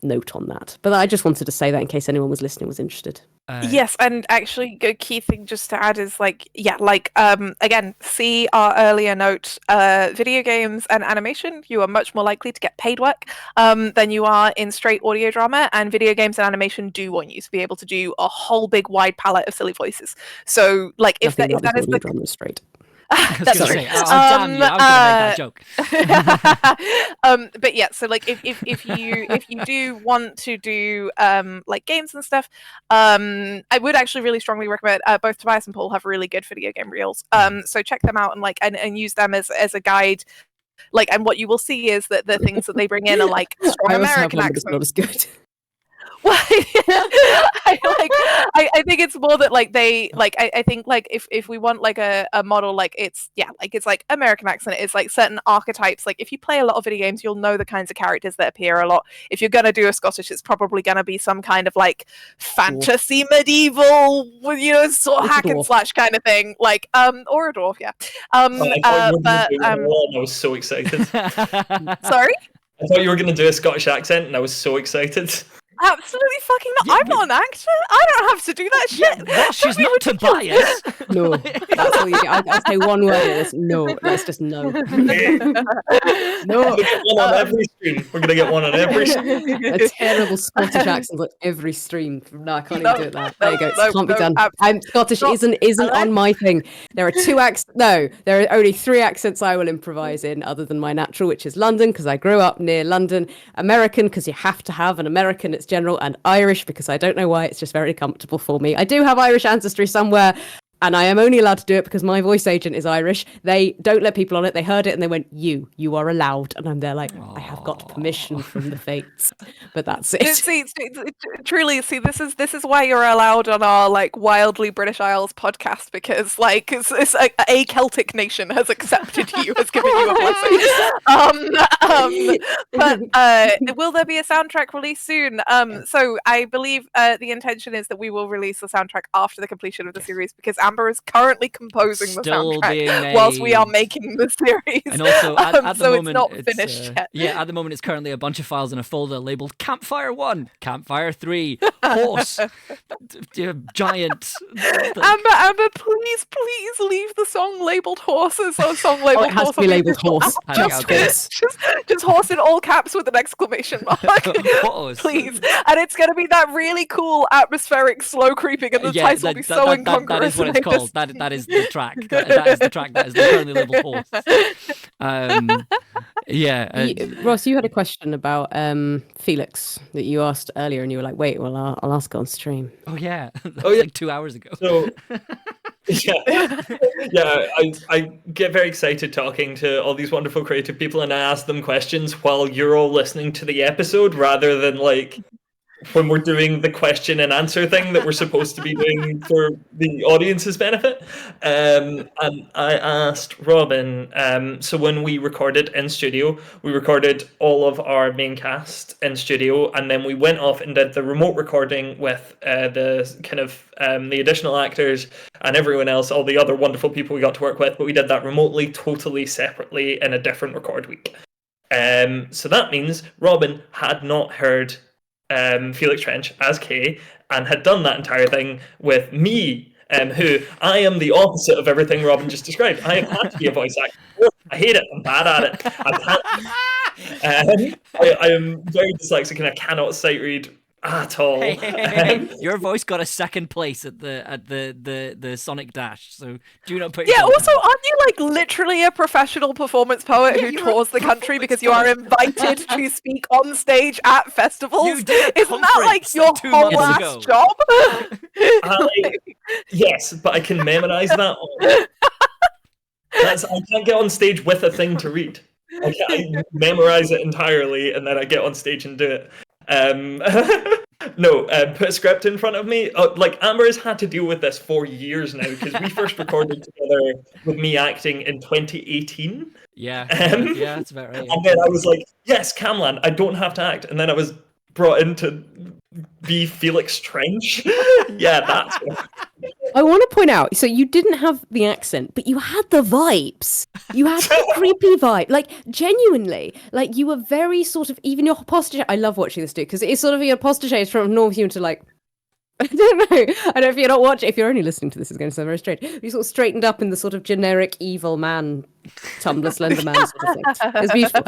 note on that. But I just wanted to say that in case anyone was listening was interested. Yes, and actually a key thing just to add is again, see our earlier note, video games and animation, you are much more likely to get paid work than you are in straight audio drama, and video games and animation do want you to be able to do a whole big wide palette of silly voices. So like if that is the drama straight. That's Sorry. Damn you, I was gonna make that joke. But yeah, so like if you do want to do like games and stuff, I would actually really strongly recommend both Tobias and Paul have really good video game reels. So check them out and use them as a guide. Like, and what you will see is that the things that they bring in are like strong American accents. Not as good. Well, I think it's more that like they like I think like if we want like a model like it's like American accent, it's like certain archetypes. Like if you play a lot of video games, you'll know the kinds of characters that appear a lot. If you're gonna do a Scottish, it's probably gonna be some kind of like fantasy medieval, sort of hack and slash kind of thing, like or a dwarf, yeah. I was so excited. Sorry? I thought you were going to do a Scottish accent, and I was so excited. Absolutely fucking not. I'm not an actor. I don't have to do that shit. Well, she's not Tobias. No, that's all you get. I'll say one word. It's no. That's just no. No. We're going to get one on every stream. We're going to get one on every stream. A terrible Scottish accent on every stream. No, I can't even do it. There you go. It can't be done. Scottish isn't on my thing. There are there are only 3 accents I will improvise in, other than my natural, which is London, because I grew up near London. American, because you have to have an American. It's general, and Irish, because I don't know why, it's just very comfortable for me. I do have Irish ancestry somewhere, and I am only allowed to do it because my voice agent is Irish. They don't let people on it. They heard it and they went, you are allowed. And I'm there like, I have got permission from the fates, but that's it. Truly, this is why you're allowed on our like wildly British Isles podcast, because like it's a Celtic nation has accepted you, has given you a blessing. But will there be a soundtrack release soon? So I believe the intention is that we will release the soundtrack after the completion of the series, because Amber is currently composing the soundtrack whilst we are making the series. And also, at the so moment, it's not finished yet. Yeah, at the moment, it's currently a bunch of files in a folder labeled Campfire 1, Campfire 3, Horse, Giant. Amber, please leave the song labeled Horses or song labeled It has Horse. to be labeled Horse. Just Horse. Just Horse in all caps with an exclamation mark. Horse. Please. And it's going to be that really cool, atmospheric, slow creeping, and the title will be so incongruous. That is what it's called. That is the track. That is the track. That is the currently labeled Horse. Ross, you had a question about Felix that you asked earlier, and you were like, wait, well, I'll ask it on stream. Oh yeah. Like 2 hours ago. So I get very excited talking to all these wonderful creative people, and I ask them questions while you're all listening to the episode, rather than like when we're doing the question and answer thing that we're supposed to be doing for the audience's benefit. And I asked Robyn, so when we recorded in studio, we recorded all of our main cast in studio, and then we went off and did the remote recording with the kind of the additional actors and everyone else, all the other wonderful people we got to work with, but we did that remotely, totally separately in a different record week. So that means Robyn had not heard Felix Trench as Kay, and had done that entire thing with me, who I am the opposite of everything Robyn just described. I have had to be a voice actor. I hate it. I'm bad at it. I am very dyslexic and I cannot sight read at all. Hey. Your voice got a second place at the Sonic Dash, so do not put yourself also, aren't you like literally a professional performance poet who tours the country because you are invited to speak on stage at festivals? You did Isn't that like your whole ass job? Yes, but I can memorize that. I can't get on stage with a thing to read. I memorize it entirely, and then I get on stage and do it. Put a script in front of me. Like, Amber has had to deal with this for years now, because we first recorded together with me acting in 2018. Yeah, that's about right. And then I was like, yes, Camlann, I don't have to act. And then I was brought in to be Felix Trench. Yeah, that's it. I want to point out, so you didn't have the accent, but you had the vibes. You had the creepy vibe. Like, genuinely, like, you were very sort of, even your posture, I love watching this dude, because it's sort of your posture change from normal human to like, I don't know. I don't know if you're not watching, if you're only listening to this, it's going to sound very strange. You sort of straightened up in the sort of generic evil man, Tumblr Slender Man sort of thing. It's beautiful.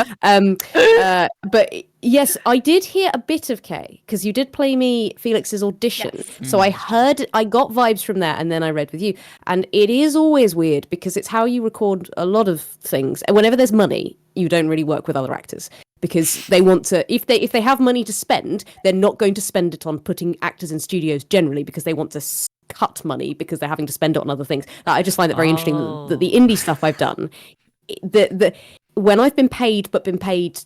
But yes, I did hear a bit of Kay, because you did play me Felix's audition. Yes. So I got vibes from that, and then I read with you. And it is always weird, because it's how you record a lot of things. And whenever there's money, you don't really work with other actors. Because they want to, if they have money to spend, they're not going to spend it on putting actors in studios generally, because they want to cut money because they're having to spend it on other things. I just find that very interesting. That the indie stuff I've done, when I've been paid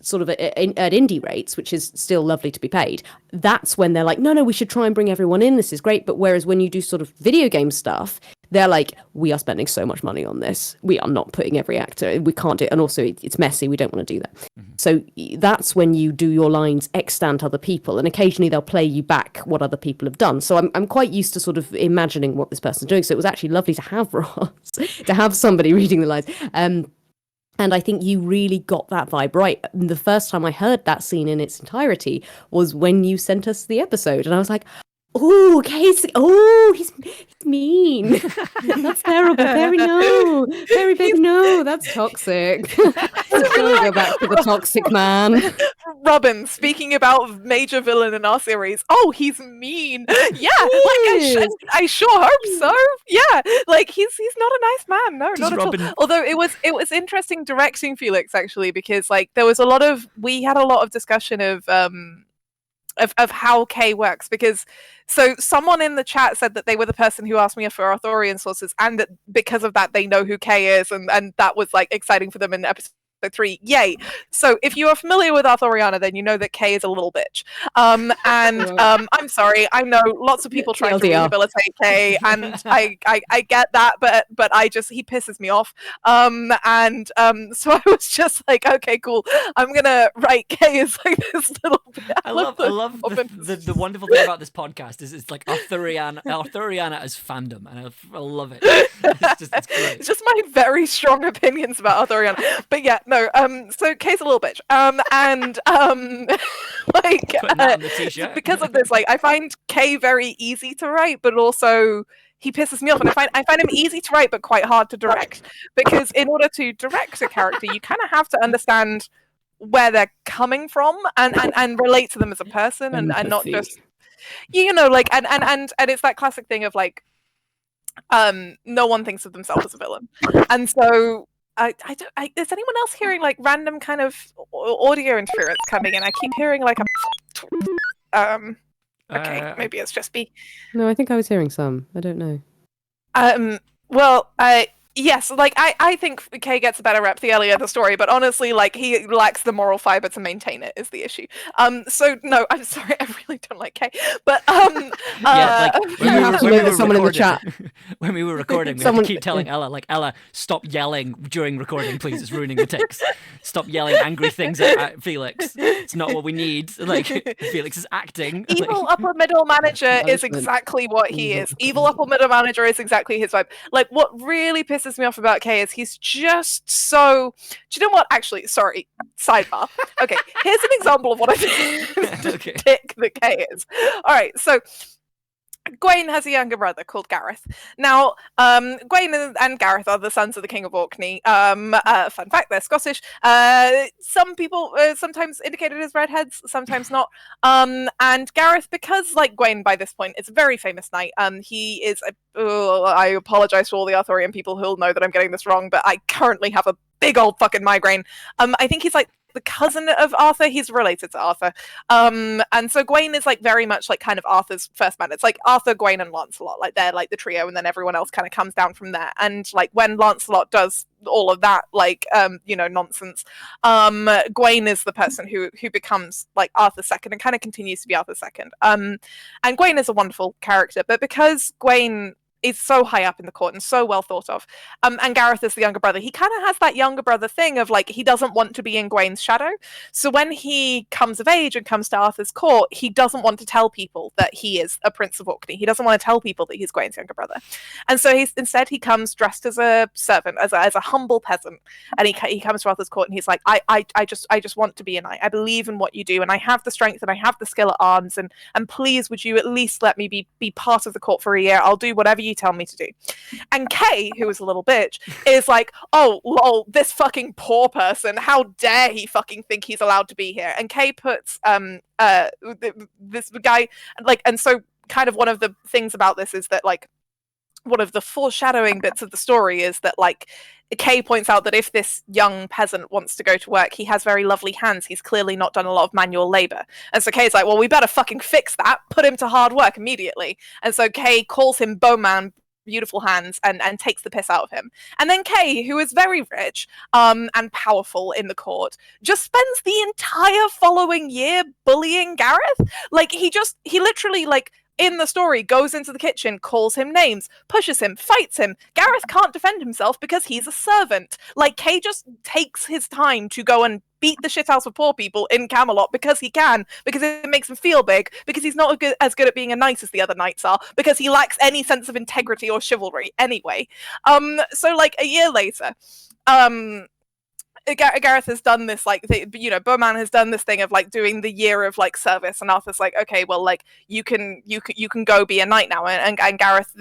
sort of at indie rates, which is still lovely to be paid, that's when they're like, no, we should try and bring everyone in. This is great. But whereas when you do sort of video game stuff, they're like, we are spending so much money on this. We are not putting every actor. We can't do it. And also, it's messy. We don't want to do that. Mm-hmm. So that's when you do your lines extant other people. And occasionally they'll play you back what other people have done. So I'm quite used to sort of imagining what this person's doing. So it was actually lovely to have Ross, to have somebody reading the lines. And I think you really got that vibe right. The first time I heard that scene in its entirety was when you sent us the episode. And I was like, oh, Casey, he's mean. That's terrible. Very no. That's toxic. Let's go back to the toxic man. Robyn, speaking about major villain in our series. Oh, he's mean. Yeah, like I sure hope so. Yeah, like he's not a nice man. No, not at all. Although it was interesting directing Felix, actually, because like we had a lot of discussion of how Kay works, because so someone in the chat said that they were the person who asked me for Arthurian sources, and that because of that they know who Kay is, and that was like exciting for them in episode 3. Yay. So if you are familiar with Arthuriana, then you know that Kay is a little bitch. I'm sorry, I know lots of people trying to rehabilitate Kay, and I get that, but he pisses me off. So I was just like, okay, cool, I'm gonna write Kay as like this little bit. I love the wonderful thing about this podcast is it's like Arthuriana as fandom, and I love it. It's great. It's just my very strong opinions about Arthuriana. But yeah, no, so Kay's a little bitch. Because of this, like, I find Kay very easy to write, but also he pisses me off, and I find him easy to write but quite hard to direct, because in order to direct a character, you kind of have to understand where they're coming from and relate to them as a person, and not just, you know, like, and it's that classic thing of like, no one thinks of themselves as a villain, and so is anyone else hearing like random kind of audio interference coming in? I keep hearing like okay, maybe it's just me. No, I think I was hearing some. I don't know. Yes, like I think Kay gets a better rep the earlier the story, but honestly, like, he lacks the moral fiber to maintain it is the issue. So no, I'm sorry, I really don't like Kay. But when we were recording, we had to keep telling Ella, like, Ella, stop yelling during recording, please. It's ruining the takes. Stop yelling angry things at Felix. It's not what we need. Like, Felix is acting. Evil upper middle manager is exactly what he is. Evil upper middle manager is exactly his vibe. Like, what really pisses me off about Kay is he's just so. Do you know what? Actually, sorry. Sidebar. Okay, here's an example of what I think dick that Kay is. All right, so Gwaine has a younger brother called Gareth. Now, Gwaine and Gareth are the sons of the King of Orkney. Fun fact, they're Scottish. Some people sometimes indicated as redheads, sometimes not. And Gareth, because like Gwaine by this point, it's a very famous knight. He is I apologize to all the Arthurian people who'll know that I'm getting this wrong, but I currently have a big old fucking migraine. I think he's like the cousin of Arthur. He's related to Arthur. And so Gawain is like very much like kind of Arthur's first man. It's like Arthur, Gawain, and Lancelot. Like they're like the trio, and then everyone else kind of comes down from there. And like when Lancelot does all of that like nonsense, Gawain is the person who becomes like Arthur's second and kind of continues to be Arthur's second. And Gawain is a wonderful character, but because Gawain is so high up in the court and so well thought of, and Gareth is the younger brother, he kind of has that younger brother thing of like he doesn't want to be in Gawain's shadow. So when he comes of age and comes to Arthur's court, he doesn't want to tell people that he is a prince of Orkney. He doesn't want to tell people that he's Gawain's younger brother, and so instead he comes dressed as a servant, as a humble peasant, and he comes to Arthur's court and he's like, I just want to be a knight. I believe in what you do, and I have the strength and I have the skill at arms, and please would you at least let me be part of the court for a year? I'll do whatever you tell me to do. And Kay, who is a little bitch, is like, oh lol, this fucking poor person, how dare he fucking think he's allowed to be here? And Kay puts this guy like, and so kind of one of the things about this is that like one of the foreshadowing bits of the story is that like Kay points out that if this young peasant wants to go to work, he has very lovely hands. He's clearly not done a lot of manual labor. And so Kay's like, well, we better fucking fix that. Put him to hard work immediately. And so Kay calls him Bowman, beautiful hands, and takes the piss out of him. And then Kay, who is very rich and powerful in the court, just spends the entire following year bullying Gareth. Like he literally like in the story goes into the kitchen, calls him names, pushes him, fights him. Gareth can't defend himself because he's a servant. Like Kay just takes his time to go and beat the shit out of poor people in Camelot because he can, because it makes him feel big, because he's not as good at being a knight as the other knights are, because he lacks any sense of integrity or chivalry anyway. So like a year later, Gareth has done this like Bowman has done this thing of like doing the year of like service, and Arthur's like, okay, well like you can go be a knight now, and Gareth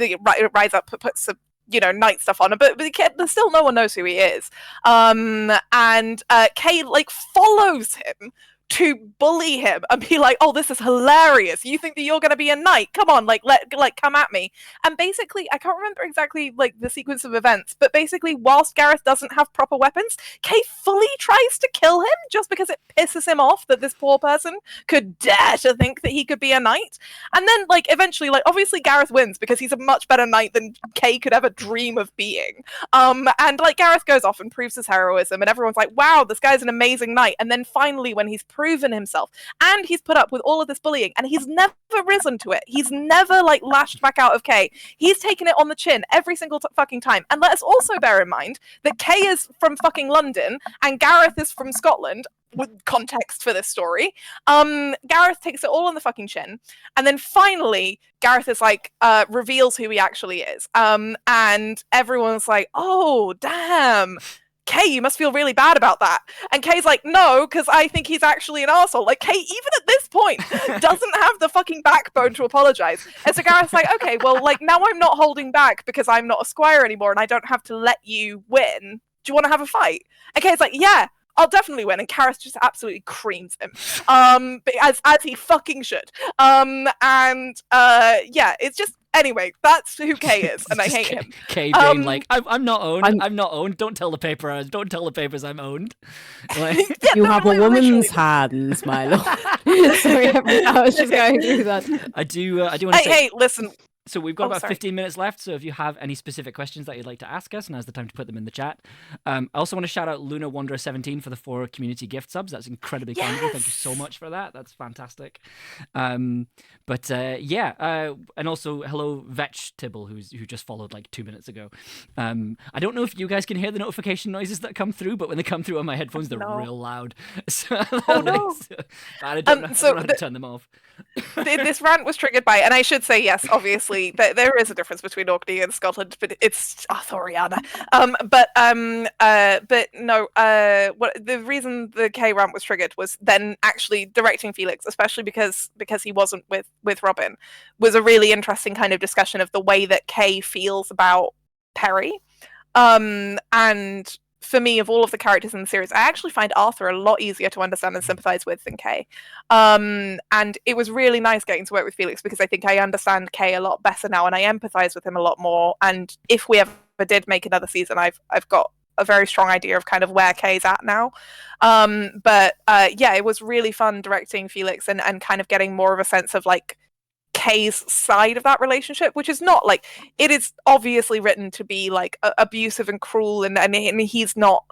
rides up, puts some knight stuff on him, but still no one knows who he is. And Kay like follows him to bully him and be like, oh, this is hilarious. You think that you're going to be a knight? Come on, come at me. And basically, I can't remember exactly like the sequence of events, but basically whilst Gareth doesn't have proper weapons, Kay fully tries to kill him just because it pisses him off that this poor person could dare to think that he could be a knight. And then like eventually, like obviously Gareth wins because he's a much better knight than Kay could ever dream of being. And like Gareth goes off and proves his heroism, and everyone's like, wow, this guy's an amazing knight. And then finally when he's proven himself and he's put up with all of this bullying and he's never risen to it, he's never like lashed back out of Kay, he's taken it on the chin every single fucking time. And let us also bear in mind that Kay is from fucking London and Gareth is from Scotland, with context for this story. Gareth takes it all on the fucking chin, and then finally Gareth is like reveals who he actually is, and everyone's like, oh damn, Kay, you must feel really bad about that. And Kay's like, no, because I think he's actually an arsehole. Like, Kay, even at this point, doesn't have the fucking backbone to apologize. And so Gareth's like, okay, well, like, now I'm not holding back because I'm not a squire anymore and I don't have to let you win. Do you want to have a fight? And Kay's like, yeah, I'll definitely win. And Gareth just absolutely creams him. As he fucking should. Yeah, it's just, anyway, that's who Kay is, and I hate him. Kay being like, I'm not owned. I'm not owned. Don't tell the papers I'm owned. Like, yeah, you have a woman's hands, my lord. Sorry, I was just going through that. I do want to say. Hey, listen. So we've got about 15 minutes left, so if you have any specific questions that you'd like to ask us, now's the time to put them in the chat. I also want to shout out Luna Wanderer 17 for the 4 community gift subs. That's incredibly kind of you. Thank you so much for that. That's fantastic. And also hello Vetch Tibble, who just followed like 2 minutes ago. I don't know if you guys can hear the notification noises that come through, but when they come through on my headphones, they're real loud. So, I don't know how to turn them off. This rant was triggered by, and I should say, yes, obviously, there is a difference between Orkney and Scotland, but it's Arthuriana. But no, what the reason the Kay rant was triggered was then actually directing Felix, especially because he wasn't with Robyn, was a really interesting kind of discussion of the way that Kay feels about Perry. And for me, of all of the characters in the series, I actually find Arthur a lot easier to understand and sympathize with than Kay. And it was really nice getting to work with Felix because I think I understand Kay a lot better now and I empathize with him a lot more. And if we ever did make another season, I've got a very strong idea of kind of where Kay's at now. But yeah, it was really fun directing Felix and kind of getting more of a sense of like Kay's side of that relationship, which is not like, it is obviously written to be like abusive and cruel, and he's not,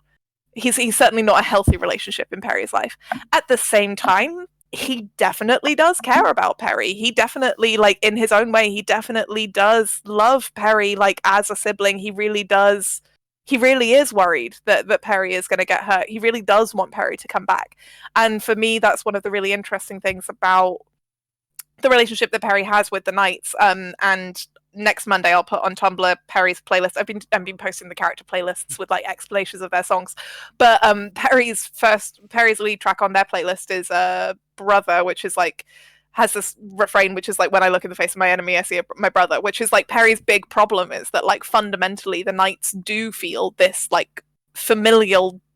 he's certainly not a healthy relationship in Perry's life. At the same time, he definitely does care about Perry. He definitely, like, in his own way, he definitely does love Perry, like, as a sibling. He really does. He really is worried that Perry is going to get hurt. He really does want Perry to come back. And for me, that's one of the really interesting things about the relationship that Perry has with the Knights. And next Monday I'll put on Tumblr Perry's playlist. I've been posting the character playlists with like explanations of their songs. But Perry's lead track on their playlist is Brother, which is like, has this refrain which is like, when I look in the face of my enemy I see my brother, which is like Perry's big problem is that like fundamentally the Knights do feel this like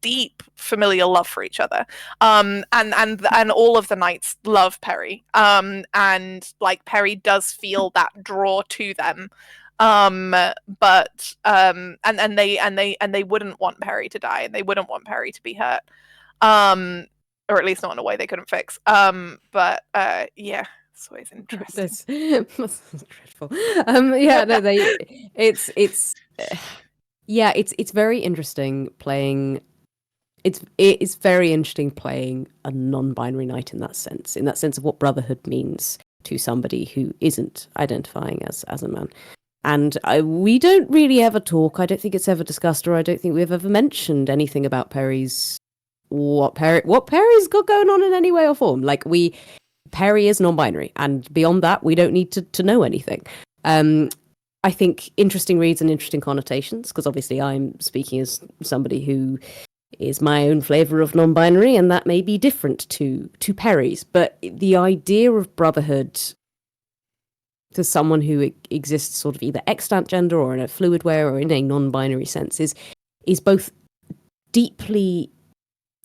deep familial love for each other, and all of the Knights love Perry, and like Perry does feel that draw to them, but and they wouldn't want Perry to die, and they wouldn't want Perry to be hurt, or at least not in a way they couldn't fix, but yeah, it's always interesting. That's dreadful. Yeah, no, it's very interesting playing. It's very interesting playing a non-binary knight in that sense of what brotherhood means to somebody who isn't identifying as a man. And we don't really ever talk. I don't think it's ever discussed, or I don't think we've ever mentioned anything about Perry's what Perry's got going on in any way or form. Like Perry is non-binary, and beyond that, we don't need to know anything. I think interesting reads and interesting connotations, because obviously I'm speaking as somebody who is my own flavour of non-binary, and that may be different to Perry's. But the idea of brotherhood to someone who exists sort of either extant gender or in a fluid way or in a non-binary sense is both deeply...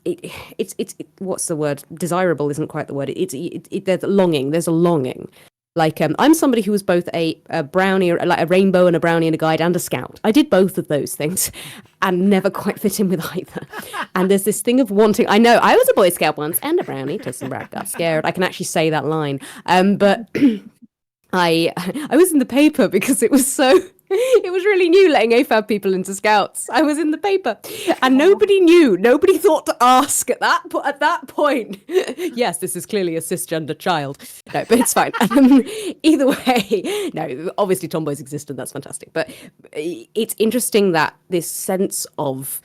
It's what's the word? Desirable isn't quite the word. There's longing. There's a longing. Like, I'm somebody who was both a brownie, like a rainbow and a brownie and a guide and a scout. I did both of those things and never quite fit in with either. And there's this thing of wanting... I know, I was a Boy Scout once and a brownie. Tussin Brad got scared. I can actually say that line. But I was in the paper because it was so... It was really new letting AFAB people into Scouts. I was in the paper, and nobody knew. Nobody thought to ask at that point. Yes, this is clearly a cisgender child. No, but it's fine. Either way, no. Obviously, tomboys exist, and that's fantastic. But it's interesting that this sense of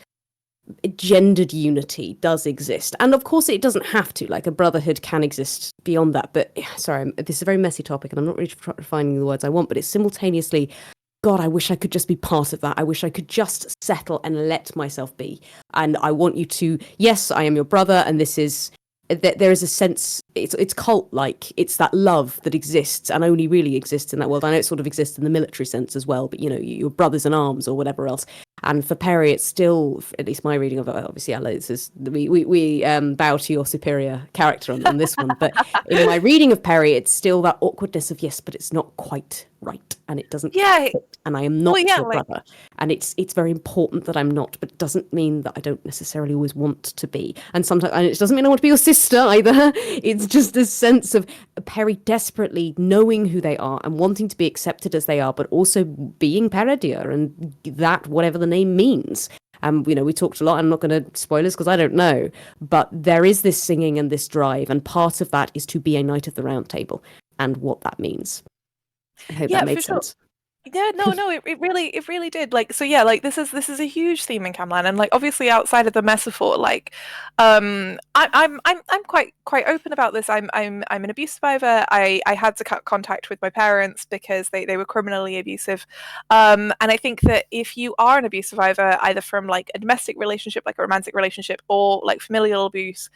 gendered unity does exist, and of course, it doesn't have to. Like, a brotherhood can exist beyond that. But sorry, this is a very messy topic, and I'm not really finding the words I want. But it's simultaneously... God, I wish I could just be part of that. I wish I could just settle and let myself be. And I want you to, yes, I am your brother, and this is, there is a sense, it's cult-like. It's that love that exists and only really exists in that world. I know it sort of exists in the military sense as well, but, you know, your brothers in arms or whatever else. And for Perry, it's still, at least my reading of it, obviously, Ella, we bow to your superior character on this one. But in my reading of Perry, it's still that awkwardness of, yes, but it's not quite right, and it doesn't fit, and I am not your brother, and it's very important that I'm not, but it doesn't mean that I don't necessarily always want to be, and sometimes it doesn't mean I want to be your sister either. It's just this sense of Perry desperately knowing who they are and wanting to be accepted as they are, but also being Paradia, and that whatever the name means. You know, we talked a lot. I'm not going to spoilers because I don't know, but there is this singing and this drive, and part of that is to be a Knight of the Round Table and what that means. I hope that made sense. Yeah, no, it really did. Like, so yeah, like this is a huge theme in Camlann, and like obviously outside of the metaphor, like, I'm quite open about this. I'm an abuse survivor. I had to cut contact with my parents because they were criminally abusive, and I think that if you are an abuse survivor, either from like a domestic relationship, like a romantic relationship, or like familial abuse,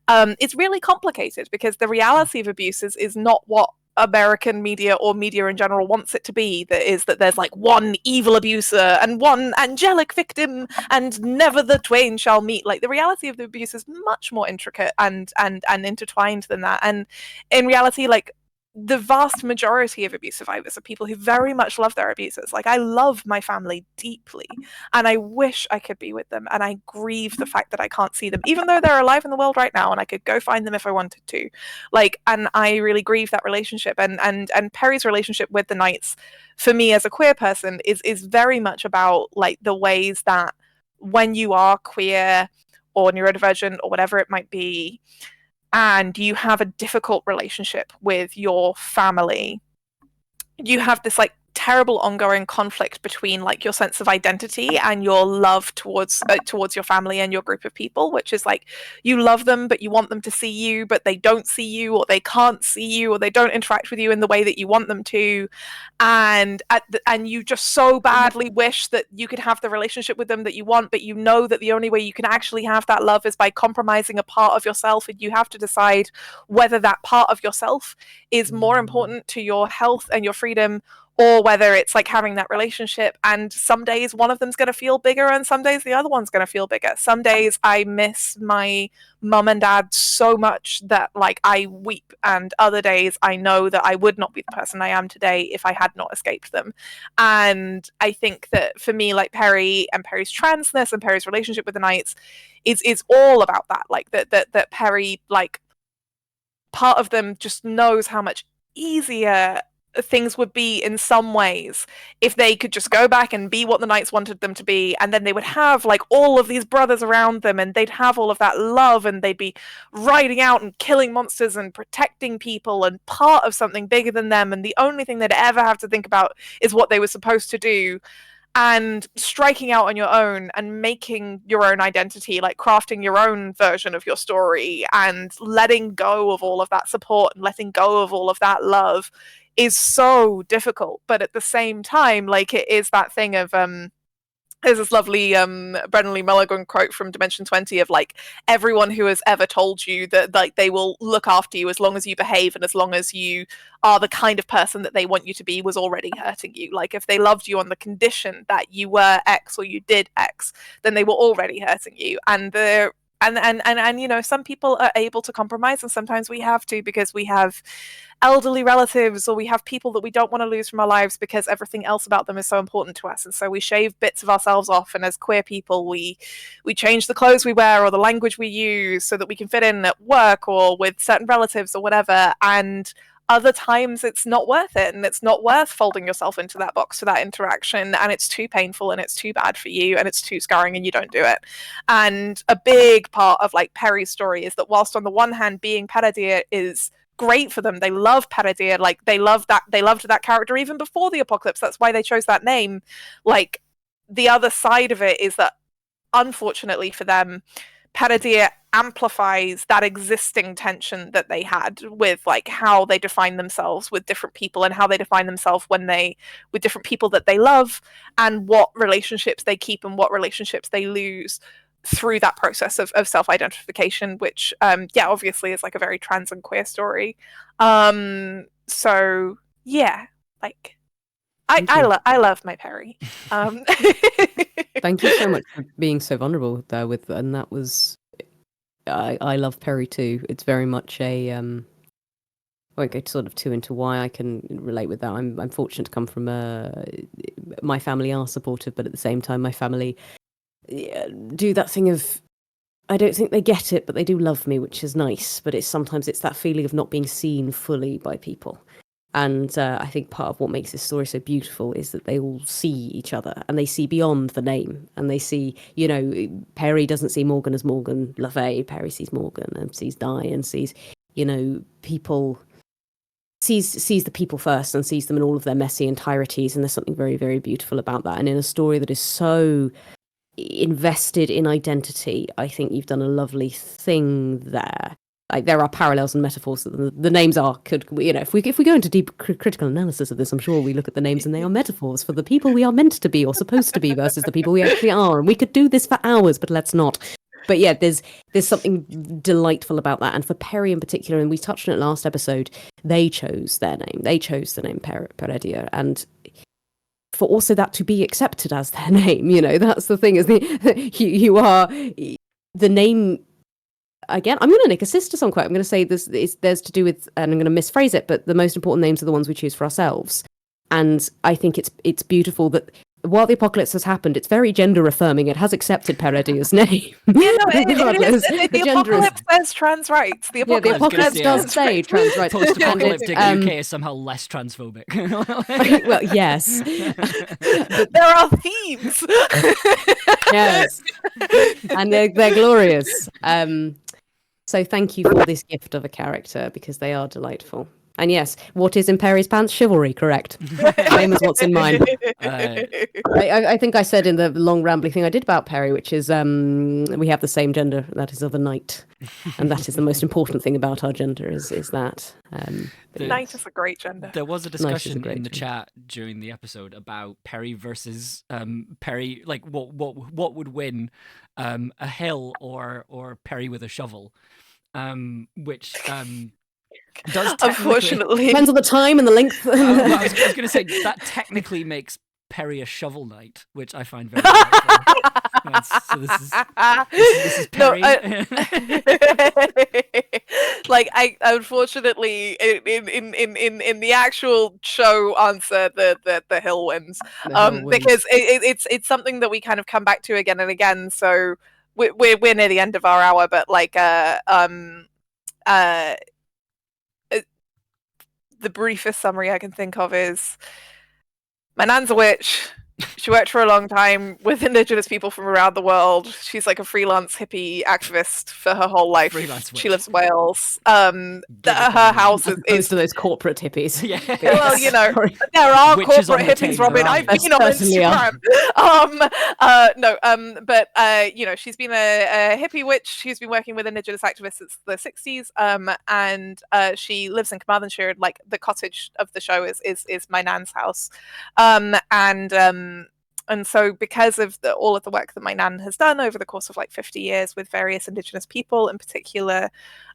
it's really complicated because the reality of abuse is not what American media or media in general wants it to be. That is that there's like one evil abuser and one angelic victim and never the twain shall meet. Like, the reality of the abuse is much more intricate and intertwined than that, and in reality, like, the vast majority of abuse survivors are people who very much love their abusers. Like, I love my family deeply, and I wish I could be with them, and I grieve the fact that I can't see them, even though they're alive in the world right now, and I could go find them if I wanted to. Like, and I really grieve that relationship. And Perry's relationship with the Knights, for me as a queer person, is very much about like the ways that when you are queer or neurodivergent or whatever it might be, and you have a difficult relationship with your family, you have this like terrible ongoing conflict between like your sense of identity and your love towards your family and your group of people, which is like you love them but you want them to see you, but they don't see you, or they can't see you, or they don't interact with you in the way that you want them to, and you just so badly wish that you could have the relationship with them that you want, but you know that the only way you can actually have that love is by compromising a part of yourself, and you have to decide whether that part of yourself is more important to your health and your freedom, or whether it's like having that relationship. And some days one of them's going to feel bigger, and some days the other one's going to feel bigger. Some days I miss my mum and dad so much that like I weep, and other days I know that I would not be the person I am today if I had not escaped them. And I think that for me, like Perry and Perry's transness and Perry's relationship with the Knights is all about that. Like that Perry, like, part of them just knows how much easier things would be in some ways if they could just go back and be what the Knights wanted them to be, and then they would have like all of these brothers around them, and they'd have all of that love, and they'd be riding out and killing monsters and protecting people and part of something bigger than them, and the only thing they'd ever have to think about is what they were supposed to do. And striking out on your own and making your own identity, like crafting your own version of your story, and letting go of all of that support and letting go of all of that love is so difficult. But at the same time, like, it is that thing of there's this lovely Brennan Lee Mulligan quote from Dimension 20 of like, everyone who has ever told you that like they will look after you as long as you behave and as long as you are the kind of person that they want you to be was already hurting you. Like, if they loved you on the condition that you were X or you did X, then they were already hurting you. And you know, some people are able to compromise, and sometimes we have to, because we have elderly relatives, or we have people that we don't want to lose from our lives because everything else about them is so important to us. And so we shave bits of ourselves off, and as queer people we change the clothes we wear or the language we use so that we can fit in at work or with certain relatives or whatever. And other times it's not worth it, and it's not worth folding yourself into that box for that interaction, and it's too painful and it's too bad for you and it's too scarring, and you don't do it. And a big part of like Perry's story is that whilst on the one hand being Paradir is great for them, they love Paradir, like they loved that character even before the apocalypse, that's why they chose that name. Like, the other side of it is that unfortunately for them, Paradir amplifies that existing tension that they had with like how they define themselves with different people, and how they define themselves with different people that they love, and what relationships they keep and what relationships they lose through that process of self-identification, which obviously is like a very trans and queer story. So yeah, like I love my Perry. Thank you so much for being so vulnerable there with, and that was, I love Perry too. It's very much a, I won't go sort of too into why I can relate with that. I'm fortunate to come from my family are supportive, but at the same time, my family do that thing of, I don't think they get it, but they do love me, which is nice. But sometimes it's that feeling of not being seen fully by people. And I think part of what makes this story so beautiful is that they all see each other, and they see beyond the name, and they see, you know, Perry doesn't see Morgan as Morgan Le Fay. Perry sees Morgan and sees Di and sees, you know, people, sees the people first and sees them in all of their messy entireties. And there's something very, very beautiful about that. And in a story that is so invested in identity, I think you've done a lovely thing there. Like, there are parallels and metaphors that the names are, you know, if we go into deep critical analysis of this, I'm sure we look at the names and they are metaphors for the people we are meant to be or supposed to be versus the people we actually are. And we could do this for hours, but let's not. But yeah, there's something delightful about that. And for Perry in particular, and we touched on it last episode, they chose their name. They chose the name Peredia. And for also that to be accepted as their name, you know, that's the thing, is you are, the name again, I'm going to nick a Sister Song quote. I'm going to say there's to do with, and I'm going to misphrase it, but the most important names are the ones we choose for ourselves. And I think it's beautiful that while the apocalypse has happened, it's very gender affirming. It has accepted Peredia's name. The apocalypse says trans rights. The apocalypse does say trans rights. Post-apocalyptic UK is somehow less transphobic. Well, yes. There are themes. Yes. And they're glorious. So thank you for this gift of a character, because they are delightful. And yes, what is in Perry's pants? Chivalry, correct. Same as what's in mine. I think I said in the long rambling thing I did about Perry, which is we have the same gender, that is of a knight. And that is the most important thing about our gender, is that. Knight is a great gender. There was a discussion in the chat during the episode about Perry versus Perry, like what would win, a hill or Perry with a shovel, which... does unfortunately depends on the time and the length. I was going to say that technically makes Perry a shovel knight, which I find very delightful. So this is Perry. No, like I unfortunately in the actual show answer the hill wins, because it's something that we kind of come back to again and again. So we're near the end of our hour, but like the briefest summary I can think of is my nan's a witch. She worked for a long time with Indigenous people from around the world. She's like a freelance hippie activist for her whole life. She lives in Wales. Her house is to those corporate hippies. Yeah. Well, you know, there are Witches corporate hippies, Robyn. I've been on Instagram. But you know, she's been a hippie witch. She's been working with Indigenous activists since the 60s. And she lives in Camlann. Like the cottage of the show is my nan's house. And so because of all of the work that my nan has done over the course of like 50 years with various Indigenous people, in particular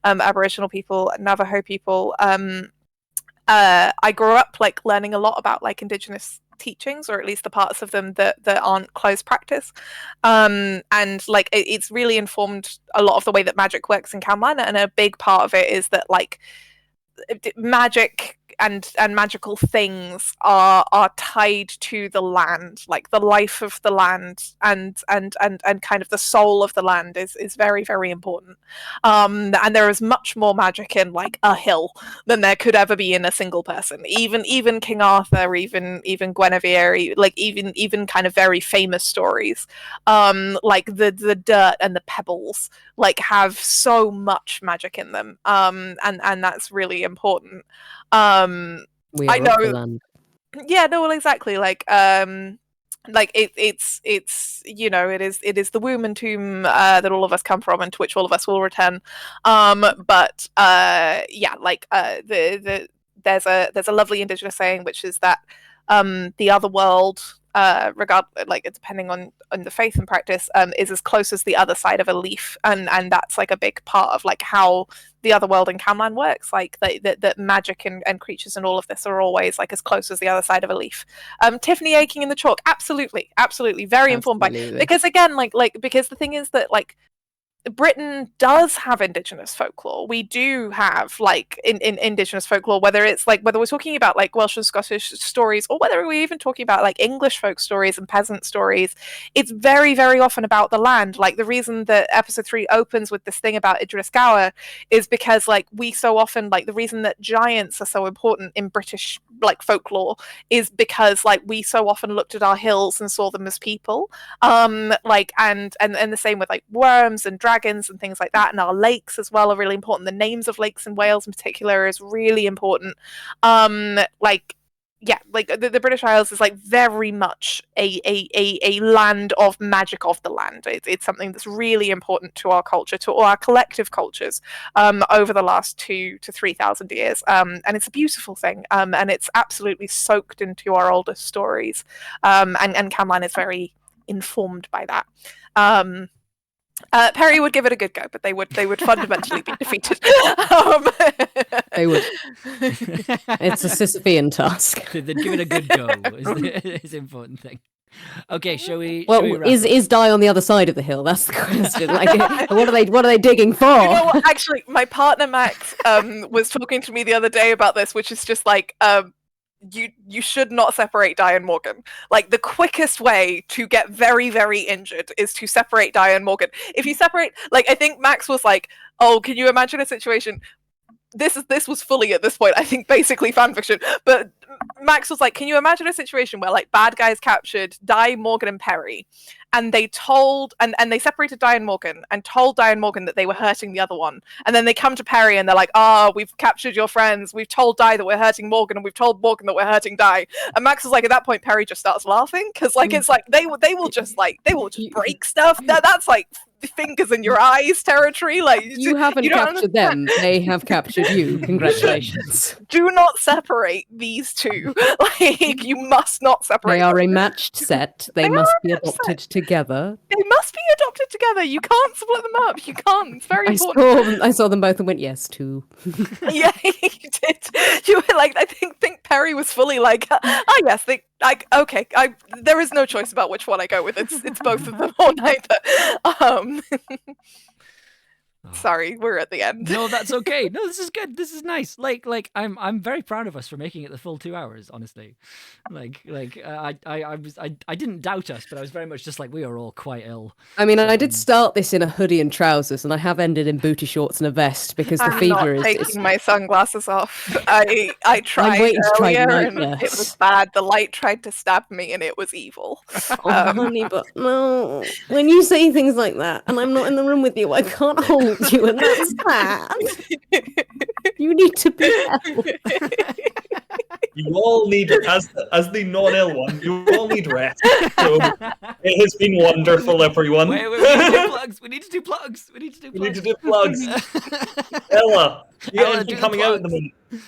Aboriginal people, Navajo people, I grew up like learning a lot about like Indigenous teachings, or at least the parts of them that aren't closed practice, and like it's really informed a lot of the way that magic works in Camlann. And a big part of it is that like magic and magical things are tied to the land, like the life of the land and kind of the soul of the land is very, very important. And there is much more magic in like a hill than there could ever be in a single person. Even King Arthur, even Guinevere, like even kind of very famous stories, like the dirt and the pebbles like have so much magic in them, and that's really important. I know. Yeah, no, well, exactly. Like it's you know, it is the womb and tomb that all of us come from, and to which all of us will return. But yeah, like there's a lovely Indigenous saying, which is that the other world, depending on the faith and practice, is as close as the other side of a leaf, and that's like a big part of like how the other world in Camlann works. Like that magic and creatures and all of this are always like as close as the other side of a leaf. Tiffany Aching in the Chalk, absolutely, very informed by, because again, because the thing is that like Britain does have Indigenous folklore. We do have like in Indigenous folklore, whether we're talking about like Welsh and Scottish stories, or whether we're even talking about like English folk stories and peasant stories. It's very, very often about the land. Like the reason that episode 3 opens with this thing about Idris Gower is because like we so often, like the reason that giants are so important in British like folklore is because like we so often looked at our hills and saw them as people. Like and the same with like worms and dragons and things like that, and our lakes as well are really important. The names of lakes in Wales in particular is really important. Like yeah, like the British Isles is like very much a land of magic of the land. It's something that's really important to our culture, to our collective cultures, over the last 2,000 to 3,000 years. And it's a beautiful thing. And it's absolutely soaked into our oldest stories. And Camlann is very informed by that. Perry would give it a good go, but they would fundamentally be defeated. They would. It's a Sisyphean task. They'd give it a good go is the important thing. Okay, shall we? Well, shall we wrap is Die on the other side of the hill? That's the question. Like, what are they digging for? You know what? Actually, my partner Max was talking to me the other day about this, which is just like you should not separate Di and Morgan. Like the quickest way to get very, very injured is to separate Di and Morgan. If you separate, like I think Max was like, "Oh, can you imagine a situation?" This was fully at this point, I think, basically fanfiction. But Max was like, "Can you imagine a situation where like bad guys captured Di, Morgan, and Perry, and they told and they separated Di and Morgan and told Di and Morgan that they were hurting the other one, and then they come to Perry and they're like, we've captured your friends, we've told Di that we're hurting Morgan, and we've told Morgan that we're hurting Di." And Max was like, at that point, Perry just starts laughing because like it's like they will just break stuff. That's like fingers in your eyes territory. Like You haven't you don't captured understand. them; they have captured you. Congratulations. Do not separate these two. Like you must not separate. They are them. a matched set. They They must are a be matched adopted set. together. They must be adopted together. You can't split them up. You can't. It's very important. I saw them both and went yes too. Yeah, you did. You were like, I think Perry was fully like, yes, they like okay. There is no choice about which one I go with. It's both of them or neither. Sorry, we're at the end. No, that's okay. No, this is good. This is nice. Like I'm very proud of us for making it the full 2 hours. Honestly, I didn't doubt us, but I was very much just like we are all quite ill. I mean, I did start this in a hoodie and trousers, and I have ended in booty shorts and a vest because the I'm fever not is. taking my sunglasses off. I tried waiting to try earlier night and it nurse. was bad. The light tried to stab me and it was evil. Oh, honey, but no. When you say things like that, and I'm not in the room with you, I can't hold you, and that's bad. You need to be careful. You all need, as the non-ill one, you all need rest. So it has been wonderful, everyone. Wait, we need to do plugs. We need to do plugs. We need to do We plugs. need to do plugs. Ella, you got Ella, anything do the coming out at the plugs. moment?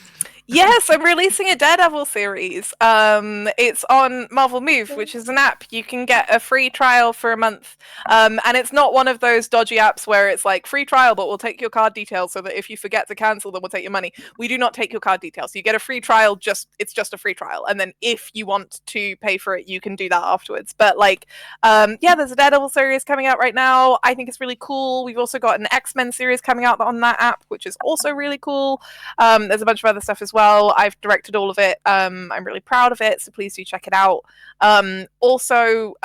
Yes, I'm releasing a Daredevil series. It's on Marvel Move, which is an app. You can get a free trial for a month. And it's not one of those dodgy apps where it's like free trial, but we'll take your card details so that if you forget to cancel, then we'll take your money. We do not take your card details. You get a free trial, it's just a free trial. And then if you want to pay for it, you can do that afterwards. But like, there's a Daredevil series coming out right now. I think it's really cool. We've also got an X-Men series coming out on that app, which is also really cool. There's a bunch of other stuff as well. I've directed all of it. I'm really proud of it, so please do check it out. Also,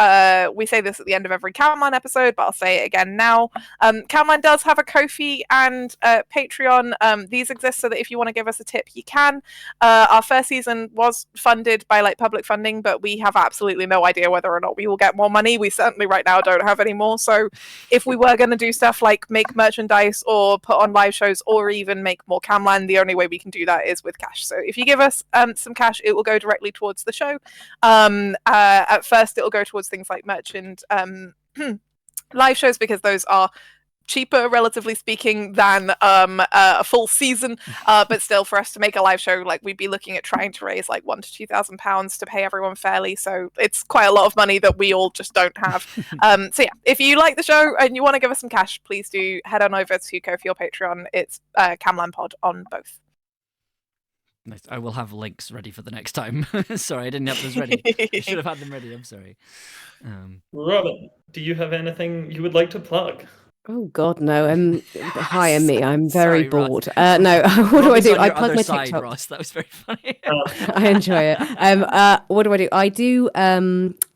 we say this at the end of every Camlann episode, but I'll say it again now. Camlann does have a Ko-fi and Patreon. These exist so that if you want to give us a tip, you can. Our first season was funded by like public funding, but we have absolutely no idea whether or not we will get more money. We certainly right now don't have any more. So if we were going to do stuff like make merchandise or put on live shows or even make more Camlann, the only way we can do that is with cash. So if you give us some cash, it will go directly towards the show. At first, it will go towards things like merch and live shows because those are cheaper, relatively speaking, than a full season. But still, for us to make a live show, like we'd be looking at trying to raise like £1,000 to £2,000 to pay everyone fairly. So it's quite a lot of money that we all just don't have. So yeah, if you like the show and you want to give us some cash, please do head on over to Ko-fi or Patreon. It's Camlann Pod on both. Nice. I will have links ready for the next time. Sorry, I didn't have those ready. I should have had them ready. I'm sorry. Robyn, do you have anything you would like to plug? Oh God, no! Hire me. I'm very Sorry, Ross. bored. No, what do I Robyn's do? on I your plug other my side, TikTok. Ross. That was very funny. I enjoy it. What do?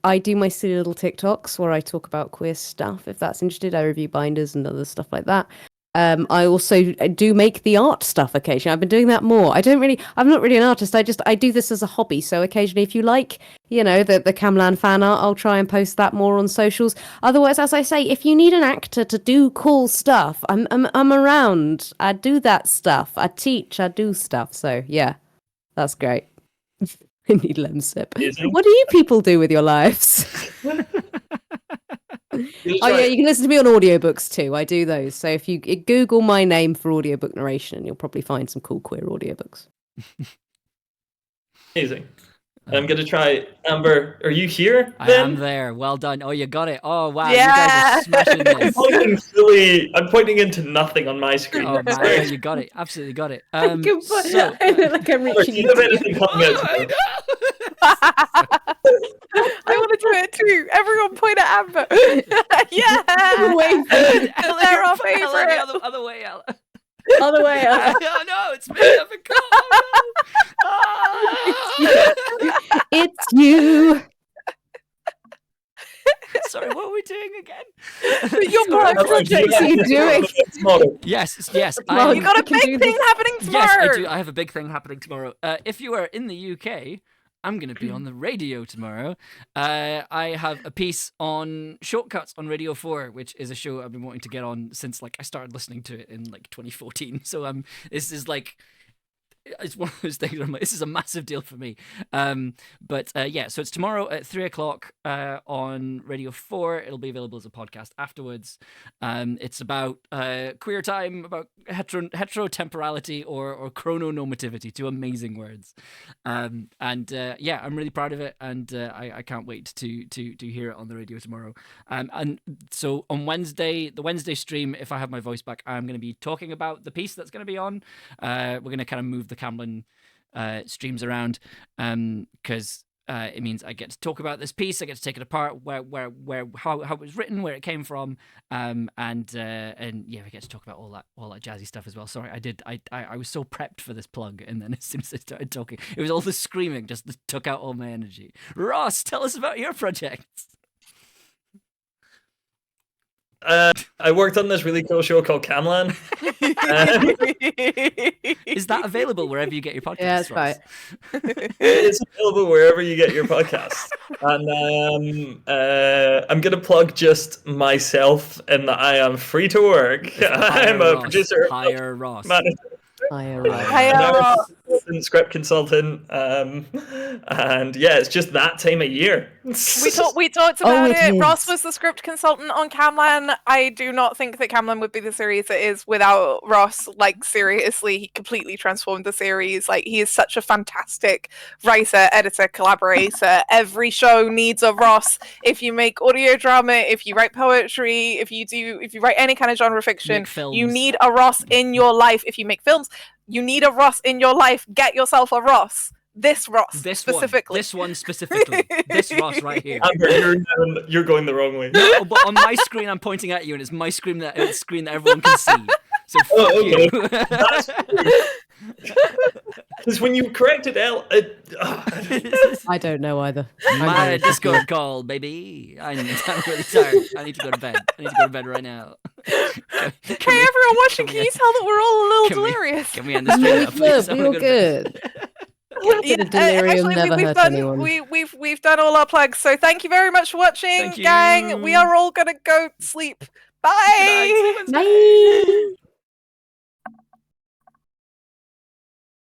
I do my silly little TikToks where I talk about queer stuff. If that's interested, I review binders and other stuff like that. I also do make the art stuff occasionally. I've been doing that more. I'm not really an artist. I do this as a hobby. So occasionally, if you like, the Camlann fan art, I'll try and post that more on socials. Otherwise, as I say, if you need an actor to do cool stuff, I'm around. I do that stuff. I teach. I do stuff. So yeah, that's great. I need lemsip. What do you people do with your lives? Yeah, you can listen to me on audiobooks too. I do those. So if you Google my name for audiobook narration, you'll probably find some cool queer audiobooks. Amazing. I'm going to try. Amber, are you here? I then? am there. Well done. Oh, you got it. Oh, wow. Yeah. You guys are smashing this. I'm pointing into nothing on my screen. Oh, That's man. great. You got it. Absolutely got it. I feel like I'm Amber, do reaching you have into anything coming out today? I want to do it everyone point at Amber. Yeah, Ella, they're our Ella, favorite. the other way, Ella. Other way up. Oh no, it's me. I've been caught. Oh, no. It's you. Sorry, what are we doing again? Your blog project. What are you doing? Yes. Well, You got a You can big do thing this. happening tomorrow. Yes, I do. I have a big thing happening tomorrow. If you are in the UK, I'm going to be on the radio tomorrow. I have a piece on Shortcuts on Radio 4, which is a show I've been wanting to get on since I started listening to it in 2014. So this is it's one of those things where I'm like, this is a massive deal for me. But so it's tomorrow at 3:00 on Radio 4. It'll be available as a podcast afterwards. It's about queer time, about heterotemporality or chrononormativity, two amazing words. I'm really proud of it, and I can't wait to hear it on the radio tomorrow. And so on Wednesday, the Wednesday stream, if I have my voice back, I'm going to be talking about the piece that's going to be on. We're going to kind of move the Camlann streams around because it means I get to talk about this piece. I get to take it apart, how it was written, where it came from, and we get to talk about all that jazzy stuff as well. Sorry, I was so prepped for this plug, and then as soon as I started talking, it was all the screaming just took out all my energy. Ross, tell us about your projects. I worked on this really cool show called Camlann. Is that available wherever you get your podcasts? Yeah, that's right. It's available wherever you get your podcasts. And I'm going to plug just myself in that I am free to work. I'm a producer. Hire Ross. Manager. Higher Script consultant, and it's just that time of year. We talked about it it. is. Ross was the script consultant on Camlann. I do not think that Camlann would be the series it is without Ross. Seriously, he completely transformed the series. He is such a fantastic writer, editor, collaborator. Every show needs a Ross. If you make audio drama, if you write poetry, if you write any kind of genre fiction, you need a Ross in your life. If you make films, you need a Ross in your life. Get yourself a Ross. This Ross specifically. This one specifically. This Ross right here. Amber, you're going the wrong way. No, but on my screen, I'm pointing at you, and it's my screen that everyone can see. So fuck okay. you. Because when you corrected L, I don't know either. My Discord call, baby. I'm really tired. I need to go to bed. I need to go to bed right now. Hey, everyone watching, can you tell that we're all a little delirious? Can we end the stream now, please? We all good. Delirium never hurt anyone. We've done all our plugs, so thank you very much for watching, gang. We are all gonna go sleep. Bye. Good night. Bye.